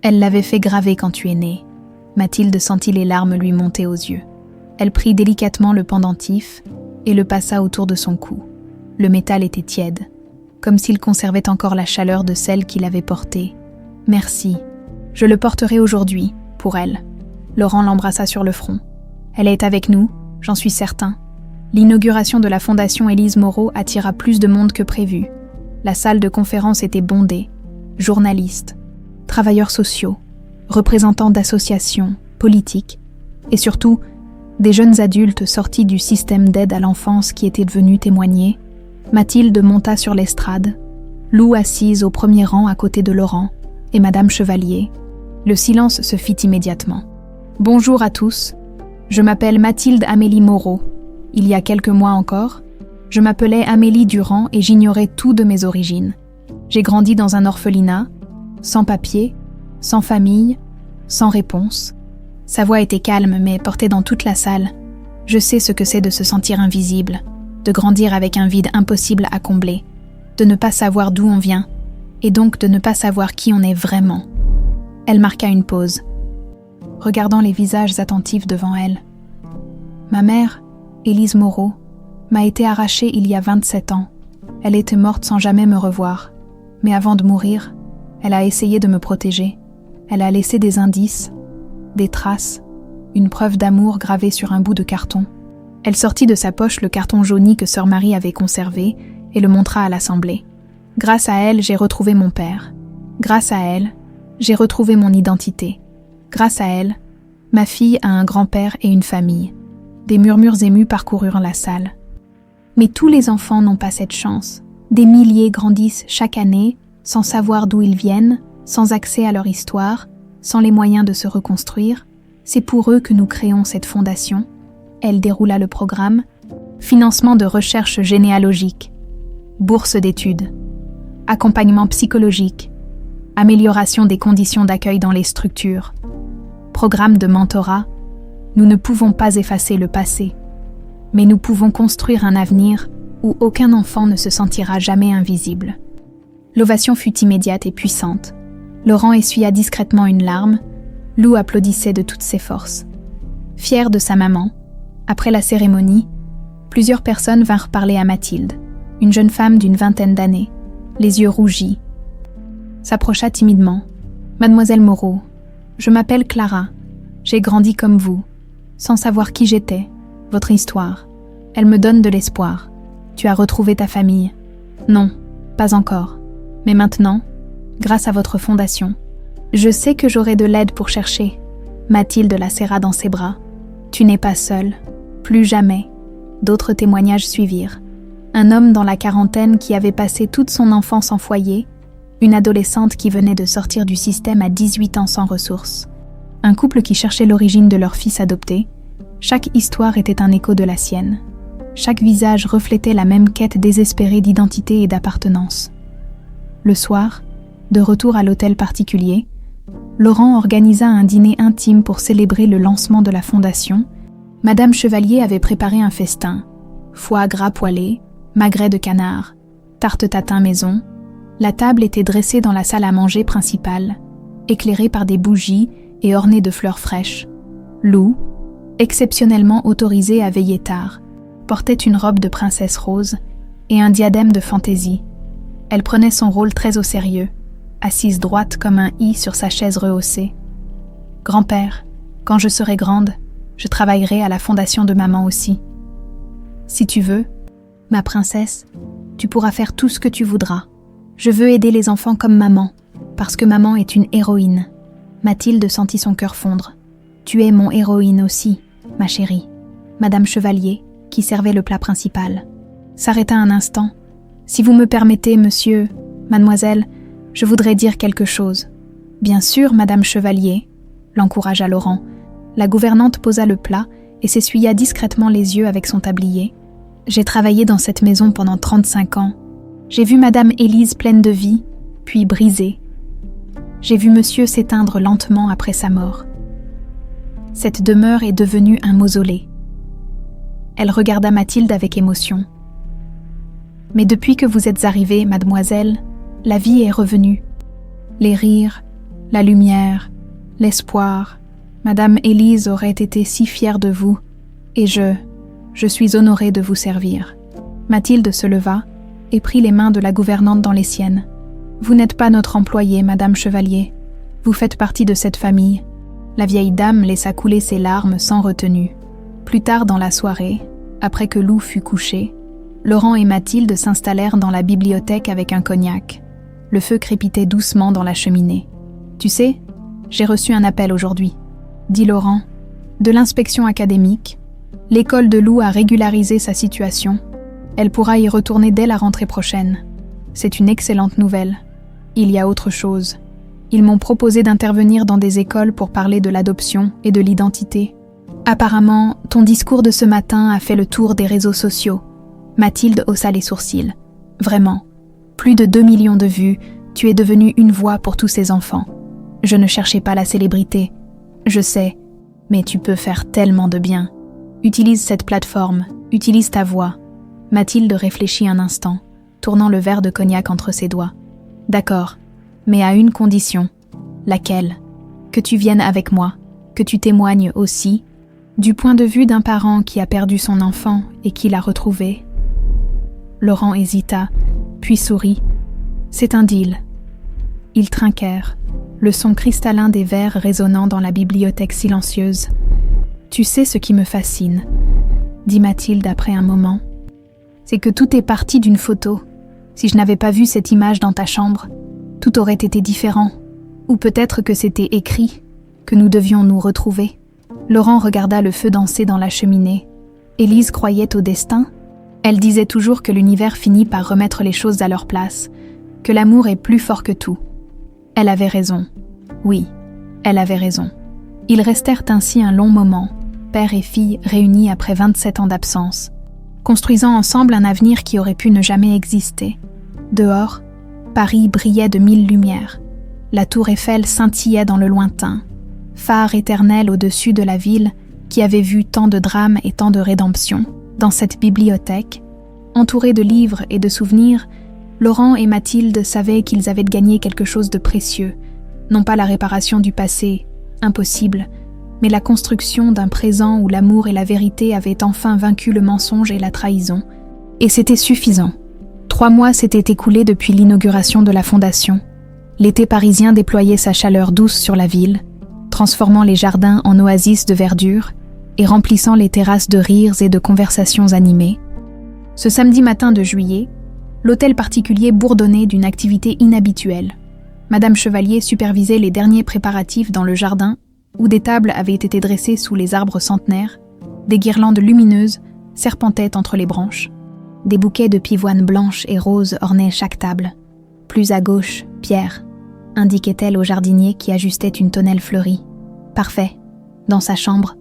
Elle l'avait fait graver quand tu es née. Mathilde sentit les larmes lui monter aux yeux. Elle prit délicatement le pendentif et le passa autour de son cou. Le métal était tiède, comme s'il conservait encore la chaleur de celle qui l'avait porté. « Merci. Je le porterai aujourd'hui, pour elle. » Laurent l'embrassa sur le front. « Elle est avec nous, j'en suis certain. » L'inauguration de la Fondation Élise Moreau attira plus de monde que prévu. La salle de conférence était bondée. Journalistes, travailleurs sociaux, représentants d'associations, politiques, et surtout des jeunes adultes sortis du système d'aide à l'enfance qui étaient venus témoigner. Mathilde monta sur l'estrade, Lou assise au premier rang à côté de Laurent, et Madame Chevalier. Le silence se fit immédiatement. « Bonjour à tous, je m'appelle Mathilde Amélie Moreau. Il y a quelques mois encore, je m'appelais Amélie Durand et j'ignorais tout de mes origines. J'ai grandi dans un orphelinat, sans papier, sans famille, sans réponse. » Sa voix était calme mais portée dans toute la salle. « Je sais ce que c'est de se sentir invisible, de grandir avec un vide impossible à combler, de ne pas savoir d'où on vient, et donc de ne pas savoir qui on est vraiment. » Elle marqua une pause, regardant les visages attentifs devant elle. « Ma mère, Élise Moreau, m'a été arrachée il y a 27 ans. Elle était morte sans jamais me revoir. Mais avant de mourir, elle a essayé de me protéger. Elle a laissé des indices, des traces, une preuve d'amour gravée sur un bout de carton. Elle sortit de sa poche le carton jauni que sœur Marie avait conservé et le montra à l'assemblée. Grâce à elle, j'ai retrouvé mon père. Grâce à elle, j'ai retrouvé mon identité. Grâce à elle, ma fille a un grand-père et une famille. » Des murmures émus parcoururent la salle. Mais tous les enfants n'ont pas cette chance. Des milliers grandissent chaque année, sans savoir d'où ils viennent, sans accès à leur histoire, sans les moyens de se reconstruire. C'est pour eux que nous créons cette fondation. Elle déroula le programme. Financement de recherche généalogique, bourse d'études, accompagnement psychologique, amélioration des conditions d'accueil dans les structures, programme de mentorat. Nous ne pouvons pas effacer le passé, mais nous pouvons construire un avenir où aucun enfant ne se sentira jamais invisible. L'ovation fut immédiate et puissante. Laurent essuya discrètement une larme. Lou applaudissait de toutes ses forces. Fière de sa maman, après la cérémonie, plusieurs personnes vinrent parler à Mathilde, une jeune femme d'une 20aine d'années, les yeux rougis. S'approcha timidement. « Mademoiselle Moreau, je m'appelle Clara. J'ai grandi comme vous, sans savoir qui j'étais, votre histoire. Elle me donne de l'espoir. Tu as retrouvé ta famille. Non, pas encore. Mais maintenant, grâce à votre fondation, je sais que j'aurai de l'aide pour chercher. » Mathilde la serra dans ses bras. « Tu n'es pas seule. Plus jamais. » D'autres témoignages suivirent. Un homme dans la quarantaine qui avait passé toute son enfance en foyer, une adolescente qui venait de sortir du système à 18 ans sans ressources, un couple qui cherchait l'origine de leur fils adopté. Chaque histoire était un écho de la sienne. Chaque visage reflétait la même quête désespérée d'identité et d'appartenance. Le soir, de retour à l'hôtel particulier, Laurent organisa un dîner intime pour célébrer le lancement de la fondation. Madame Chevalier avait préparé un festin. Foie gras poêlé, magret de canard, tarte tatin maison. La table était dressée dans la salle à manger principale, éclairée par des bougies et ornée de fleurs fraîches. Lou, exceptionnellement autorisée à veiller tard, portait une robe de princesse rose et un diadème de fantaisie. Elle prenait son rôle très au sérieux, assise droite comme un i sur sa chaise rehaussée. « Grand-père, quand je serai grande, je travaillerai à la fondation de maman aussi. Si tu veux, ma princesse, tu pourras faire tout ce que tu voudras. Je veux aider les enfants comme maman, parce que maman est une héroïne. » Mathilde sentit son cœur fondre. Tu es mon héroïne aussi, ma chérie. Madame Chevalier, qui servait le plat principal, s'arrêta un instant. Si vous me permettez, monsieur, mademoiselle, je voudrais dire quelque chose. Bien sûr, Madame Chevalier, l'encouragea Laurent. La gouvernante posa le plat et s'essuya discrètement les yeux avec son tablier. J'ai travaillé dans cette maison pendant 35 ans. J'ai vu Madame Élise pleine de vie, puis brisée. J'ai vu monsieur s'éteindre lentement après sa mort. Cette demeure est devenue un mausolée. Elle regarda Mathilde avec émotion. Mais depuis que vous êtes arrivée, mademoiselle, la vie est revenue. Les rires, la lumière, l'espoir. Madame Élise aurait été si fière de vous, et je suis honorée de vous servir. Mathilde se leva et prit les mains de la gouvernante dans les siennes. Vous n'êtes pas notre employée, Madame Chevalier. Vous faites partie de cette famille. La vieille dame laissa couler ses larmes sans retenue. Plus tard dans la soirée, après que Lou fut couché, Laurent et Mathilde s'installèrent dans la bibliothèque avec un cognac. Le feu crépitait doucement dans la cheminée. « Tu sais, j'ai reçu un appel aujourd'hui, » dit Laurent. « De l'inspection académique. L'école de Lou a régularisé sa situation. Elle pourra y retourner dès la rentrée prochaine. C'est une excellente nouvelle. Il y a autre chose. Ils m'ont proposé d'intervenir dans des écoles pour parler de l'adoption et de l'identité. Apparemment, ton discours de ce matin a fait le tour des réseaux sociaux. » Mathilde haussa les sourcils. « Vraiment, plus de 2 millions de vues, tu es devenue une voix pour tous ces enfants. Je ne cherchais pas la célébrité. Je sais, mais tu peux faire tellement de bien. Utilise cette plateforme, utilise ta voix. » Mathilde réfléchit un instant, tournant le verre de cognac entre ses doigts. « D'accord, mais à une condition. Laquelle ? Que tu viennes avec moi, que tu témoignes aussi, du point de vue d'un parent qui a perdu son enfant et qui l'a retrouvé. » Laurent hésita, puis sourit. « C'est un deal. » Ils trinquèrent, le son cristallin des verres résonnant dans la bibliothèque silencieuse. « Tu sais ce qui me fascine, » dit Mathilde après un moment. « C'est que tout est parti d'une photo. Si je n'avais pas vu cette image dans ta chambre, tout aurait été différent. Ou peut-être que c'était écrit, que nous devions nous retrouver. » Laurent regarda le feu danser dans la cheminée. Élise croyait au destin. Elle disait toujours que l'univers finit par remettre les choses à leur place, que l'amour est plus fort que tout. Elle avait raison. Oui, elle avait raison. Ils restèrent ainsi un long moment, père et fille réunis après 27 ans d'absence, construisant ensemble un avenir qui aurait pu ne jamais exister. Dehors, Paris brillait de 1000 lumières. La tour Eiffel scintillait dans le lointain, phare éternel au-dessus de la ville qui avait vu tant de drames et tant de rédemption. Dans cette bibliothèque, entourée de livres et de souvenirs, Laurent et Mathilde savaient qu'ils avaient gagné quelque chose de précieux, non pas la réparation du passé, impossible, mais la construction d'un présent où l'amour et la vérité avaient enfin vaincu le mensonge et la trahison. Et c'était suffisant. 3 mois s'étaient écoulés depuis l'inauguration de la fondation. L'été parisien déployait sa chaleur douce sur la ville, transformant les jardins en oasis de verdure et remplissant les terrasses de rires et de conversations animées. Ce samedi matin de juillet, l'hôtel particulier bourdonnait d'une activité inhabituelle. Madame Chevalier supervisait les derniers préparatifs dans le jardin où des tables avaient été dressées sous les arbres centenaires, des guirlandes lumineuses serpentaient entre les branches. Des bouquets de pivoines blanches et roses ornaient chaque table. Plus à gauche, Pierre, indiquait-elle au jardinier qui ajustait une tonnelle fleurie. Parfait. Dans sa chambre,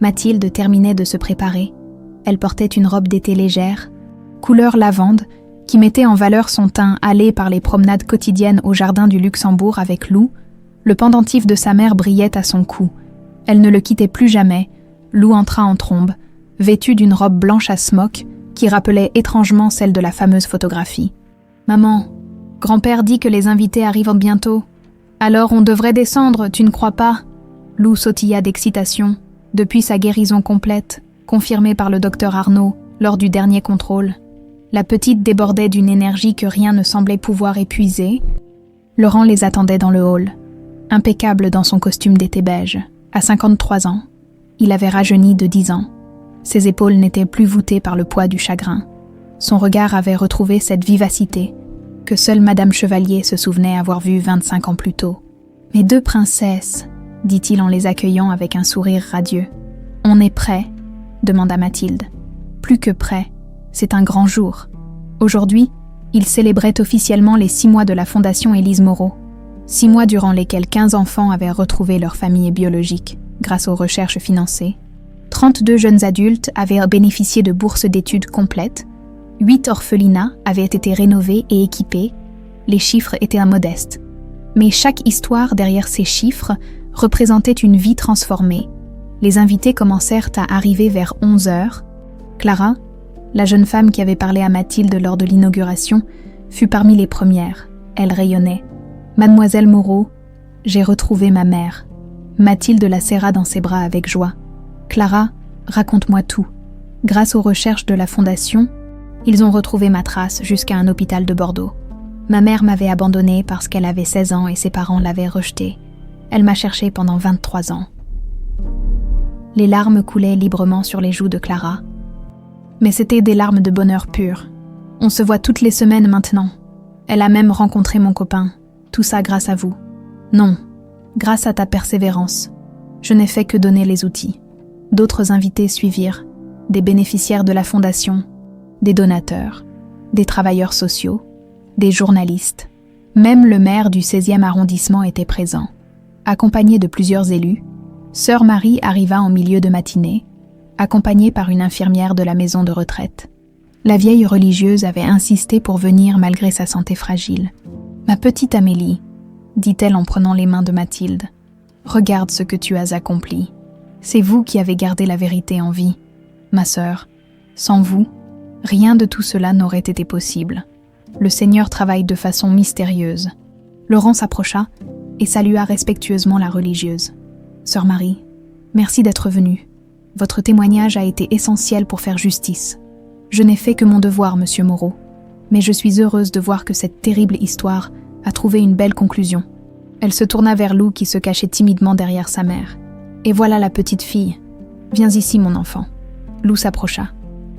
Mathilde terminait de se préparer. Elle portait une robe d'été légère, couleur lavande, qui mettait en valeur son teint hâlé par les promenades quotidiennes au jardin du Luxembourg avec Lou. Le pendentif de sa mère brillait à son cou. Elle ne le quittait plus jamais. Lou entra en trombe, vêtue d'une robe blanche à smock qui rappelait étrangement celle de la fameuse photographie. « Maman, grand-père dit que les invités arrivent bientôt. Alors on devrait descendre, tu ne crois pas ?» Lou sautilla d'excitation, depuis sa guérison complète, confirmée par le docteur Arnaud lors du dernier contrôle. La petite débordait d'une énergie que rien ne semblait pouvoir épuiser. Laurent les attendait dans le hall, impeccable dans son costume d'été beige. À 53 ans, il avait rajeuni de 10 ans. Ses épaules n'étaient plus voûtées par le poids du chagrin. Son regard avait retrouvé cette vivacité que seule Madame Chevalier se souvenait avoir vue 25 ans plus tôt. « Mes 2 princesses, dit-il en les accueillant avec un sourire radieux. « On est prêt ?» demanda Mathilde. « Plus que prêt, c'est un grand jour. » Aujourd'hui, ils célébraient officiellement les 6 mois de la Fondation Élise Moreau. 6 mois durant lesquels 15 enfants avaient retrouvé leur famille biologique grâce aux recherches financées. 32 jeunes adultes avaient bénéficié de bourses d'études complètes. 8 orphelinats avaient été rénovés et équipés. Les chiffres étaient immodestes. Mais chaque histoire derrière ces chiffres représentait une vie transformée. Les invités commencèrent à arriver vers 11 heures. Clara, la jeune femme qui avait parlé à Mathilde lors de l'inauguration, fut parmi les premières. Elle rayonnait. « Mademoiselle Moreau, j'ai retrouvé ma mère. » Mathilde la serra dans ses bras avec joie. « Clara, raconte-moi tout. » Grâce aux recherches de la Fondation, ils ont retrouvé ma trace jusqu'à un hôpital de Bordeaux. Ma mère m'avait abandonnée parce qu'elle avait 16 ans et ses parents l'avaient rejetée. Elle m'a cherchée pendant 23 ans. Les larmes coulaient librement sur les joues de Clara. Mais c'étaient des larmes de bonheur pur. On se voit toutes les semaines maintenant. Elle a même rencontré mon copain. Tout ça grâce à vous. Non, grâce à ta persévérance. Je n'ai fait que donner les outils. D'autres invités suivirent, des bénéficiaires de la Fondation, des donateurs, des travailleurs sociaux, des journalistes. Même le maire du 16e arrondissement était présent. Accompagné de plusieurs élus, Sœur Marie arriva en milieu de matinée, accompagnée par une infirmière de la maison de retraite. La vieille religieuse avait insisté pour venir malgré sa santé fragile. « Ma petite Amélie, » dit-elle en prenant les mains de Mathilde, « regarde ce que tu as accompli. C'est vous qui avez gardé la vérité en vie. Ma sœur, sans vous, rien de tout cela n'aurait été possible. Le Seigneur travaille de façon mystérieuse. » Laurent s'approcha et salua respectueusement la religieuse. « Sœur Marie, merci d'être venue. Votre témoignage a été essentiel pour faire justice. Je n'ai fait que mon devoir, monsieur Moreau, mais je suis heureuse de voir que cette terrible histoire a trouvé une belle conclusion. » Elle se tourna vers Lou qui se cachait timidement derrière sa mère. « Et voilà la petite fille. Viens ici, mon enfant. » Lou s'approcha.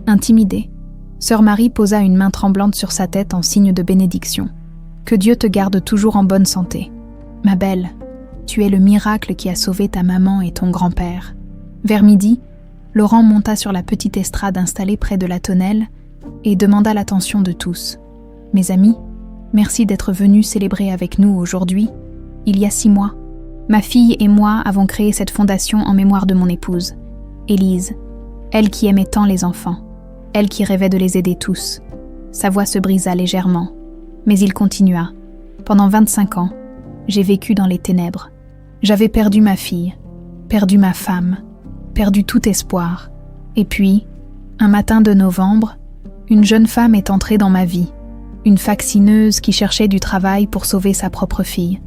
Intimidée, Sœur Marie posa une main tremblante sur sa tête en signe de bénédiction. « Que Dieu te garde toujours en bonne santé. Ma belle, tu es le miracle qui a sauvé ta maman et ton grand-père. » Vers midi, Laurent monta sur la petite estrade installée près de la tonnelle et demanda l'attention de tous. « Mes amis, merci d'être venus célébrer avec nous aujourd'hui. Il y a 6 mois, ma fille et moi avons créé cette fondation en mémoire de mon épouse, Élise, elle qui aimait tant les enfants, elle qui rêvait de les aider tous. » Sa voix se brisa légèrement, mais il continua. « Pendant 25 ans, j'ai vécu dans les ténèbres. J'avais perdu ma fille, perdu ma femme, perdu tout espoir. Et puis, un matin de novembre, une jeune femme est entrée dans ma vie, une vaccineuse qui cherchait du travail pour sauver sa propre fille. »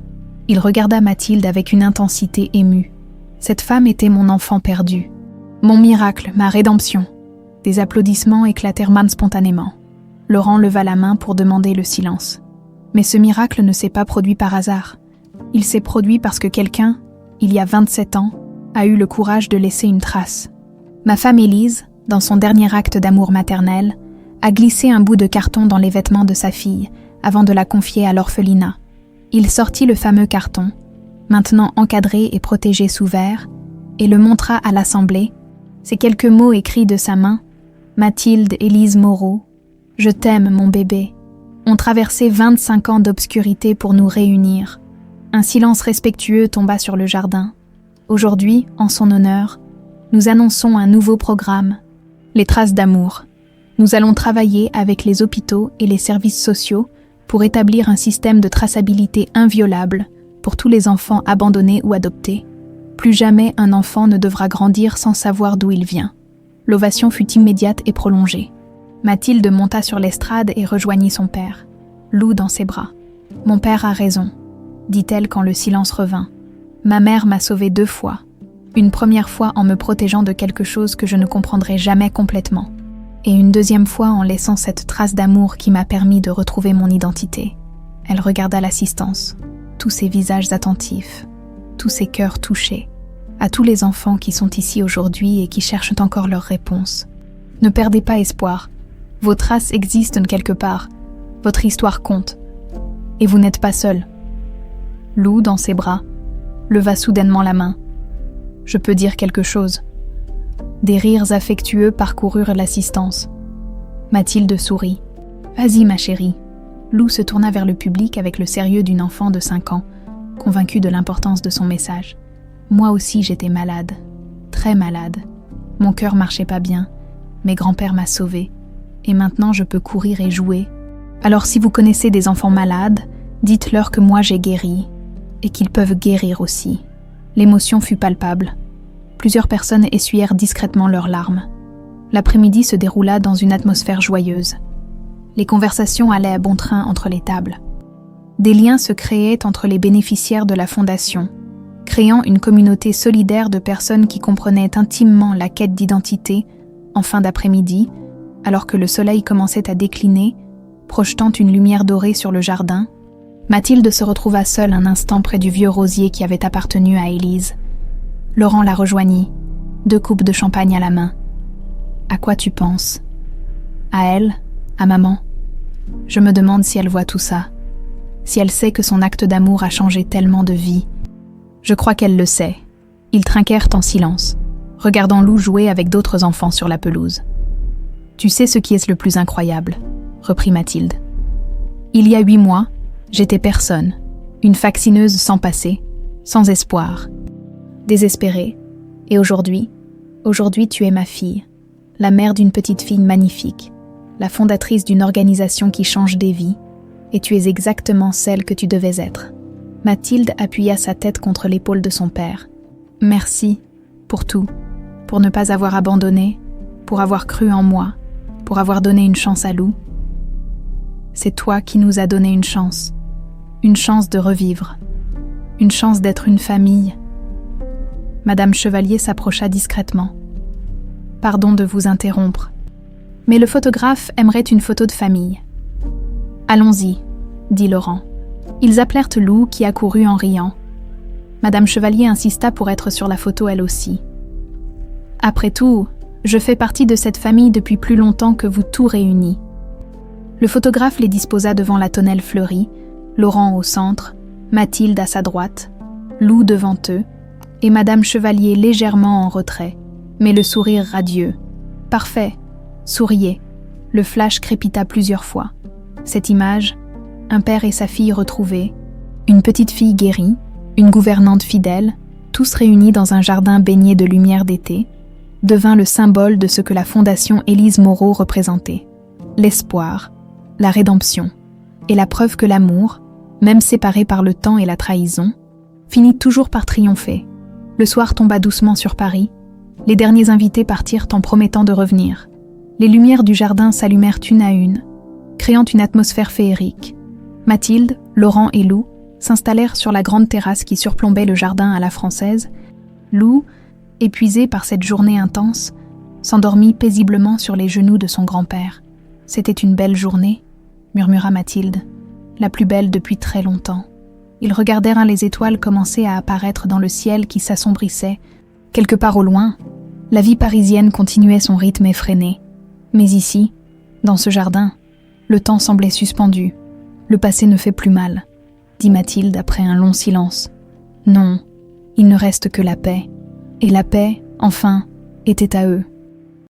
Il regarda Mathilde avec une intensité émue. Cette femme était mon enfant perdu. Mon miracle, ma rédemption. Des applaudissements éclatèrent spontanément. Laurent leva la main pour demander le silence. Mais ce miracle ne s'est pas produit par hasard. Il s'est produit parce que quelqu'un, il y a 27 ans, a eu le courage de laisser une trace. Ma femme Élise, dans son dernier acte d'amour maternel, a glissé un bout de carton dans les vêtements de sa fille avant de la confier à l'orphelinat. Il sortit le fameux carton, maintenant encadré et protégé sous verre, et le montra à l'assemblée. Ces quelques mots écrits de sa main, « Mathilde Élise Moreau, je t'aime mon bébé », ont traversé 25 ans d'obscurité pour nous réunir. Un silence respectueux tomba sur le jardin. Aujourd'hui, en son honneur, nous annonçons un nouveau programme, les Traces d'amour. Nous allons travailler avec les hôpitaux et les services sociaux pour établir un système de traçabilité inviolable pour tous les enfants abandonnés ou adoptés. Plus jamais un enfant ne devra grandir sans savoir d'où il vient. L'ovation fut immédiate et prolongée. Mathilde monta sur l'estrade et rejoignit son père, Lou dans ses bras. « Mon père a raison, » dit-elle quand le silence revint. « Ma mère m'a sauvée 2 fois. Une première fois en me protégeant de quelque chose que je ne comprendrai jamais complètement. Et une deuxième fois en laissant cette trace d'amour qui m'a permis de retrouver mon identité. » Elle regarda l'assistance, tous ces visages attentifs, tous ces cœurs touchés, à tous les enfants qui sont ici aujourd'hui et qui cherchent encore leurs réponses. Ne perdez pas espoir, vos traces existent quelque part, votre histoire compte, et vous n'êtes pas seul. Lou, dans ses bras, leva soudainement la main. Je peux dire quelque chose. Des rires affectueux parcoururent l'assistance. Mathilde sourit. Vas-y, ma chérie. Lou se tourna vers le public avec le sérieux d'une enfant de 5 ans, convaincue de l'importance de son message. Moi aussi, j'étais malade. Très malade. Mon cœur marchait pas bien, mais grand-père m'a sauvée. Et maintenant, je peux courir et jouer. Alors si vous connaissez des enfants malades, dites-leur que moi j'ai guéri, et qu'ils peuvent guérir aussi. L'émotion fut palpable. Plusieurs personnes essuyèrent discrètement leurs larmes. L'après-midi se déroula dans une atmosphère joyeuse. Les conversations allaient à bon train entre les tables. Des liens se créaient entre les bénéficiaires de la fondation, créant une communauté solidaire de personnes qui comprenaient intimement la quête d'identité en fin d'après-midi, alors que le soleil commençait à décliner, projetant une lumière dorée sur le jardin. Mathilde se retrouva seule un instant près du vieux rosier qui avait appartenu à Élise. Laurent la rejoignit, 2 coupes de champagne à la main. « À quoi tu penses ? À elle ? À maman ? Je me demande si elle voit tout ça, si elle sait que son acte d'amour a changé tellement de vies. Je crois qu'elle le sait. » Ils trinquèrent en silence, regardant Lou jouer avec d'autres enfants sur la pelouse. « Tu sais ce qui est le plus incroyable ?» reprit Mathilde. « Il y a 8 mois, j'étais personne, une vaccineuse sans passé, sans espoir, désespérée. Et aujourd'hui tu es ma fille, la mère d'une petite fille magnifique, la fondatrice d'une organisation qui change des vies, et tu es exactement celle que tu devais être. » Mathilde appuya sa tête contre l'épaule de son père. « Merci pour tout, pour ne pas avoir abandonné, pour avoir cru en moi, pour avoir donné une chance à Lou. C'est toi qui nous as donné une chance de revivre, une chance d'être une famille. » Madame Chevalier s'approcha discrètement. « Pardon de vous interrompre, mais le photographe aimerait une photo de famille. »« Allons-y, » dit Laurent. Ils appelèrent Lou qui accourut en riant. Madame Chevalier insista pour être sur la photo elle aussi. « Après tout, je fais partie de cette famille depuis plus longtemps que vous tous réunis. » Le photographe les disposa devant la tonnelle fleurie, Laurent au centre, Mathilde à sa droite, Lou devant eux, et Madame Chevalier légèrement en retrait, mais le sourire radieux. « Parfait, souriez. » Le flash crépita plusieurs fois. Cette image, un père et sa fille retrouvés, une petite fille guérie, une gouvernante fidèle, tous réunis dans un jardin baigné de lumière d'été, devint le symbole de ce que la Fondation Élise Moreau représentait. L'espoir, la rédemption, et la preuve que l'amour, même séparé par le temps et la trahison, finit toujours par triompher. Le soir tomba doucement sur Paris, les derniers invités partirent en promettant de revenir. Les lumières du jardin s'allumèrent une à une, créant une atmosphère féerique. Mathilde, Laurent et Lou s'installèrent sur la grande terrasse qui surplombait le jardin à la française. Lou, épuisée par cette journée intense, s'endormit paisiblement sur les genoux de son grand-père. « C'était une belle journée », murmura Mathilde, « la plus belle depuis très longtemps. » Ils regardèrent les étoiles commencer à apparaître dans le ciel qui s'assombrissait. Quelque part au loin, la vie parisienne continuait son rythme effréné. Mais ici, dans ce jardin, le temps semblait suspendu. « Le passé ne fait plus mal », dit Mathilde après un long silence. « Non, il ne reste que la paix. » Et la paix, enfin, était à eux.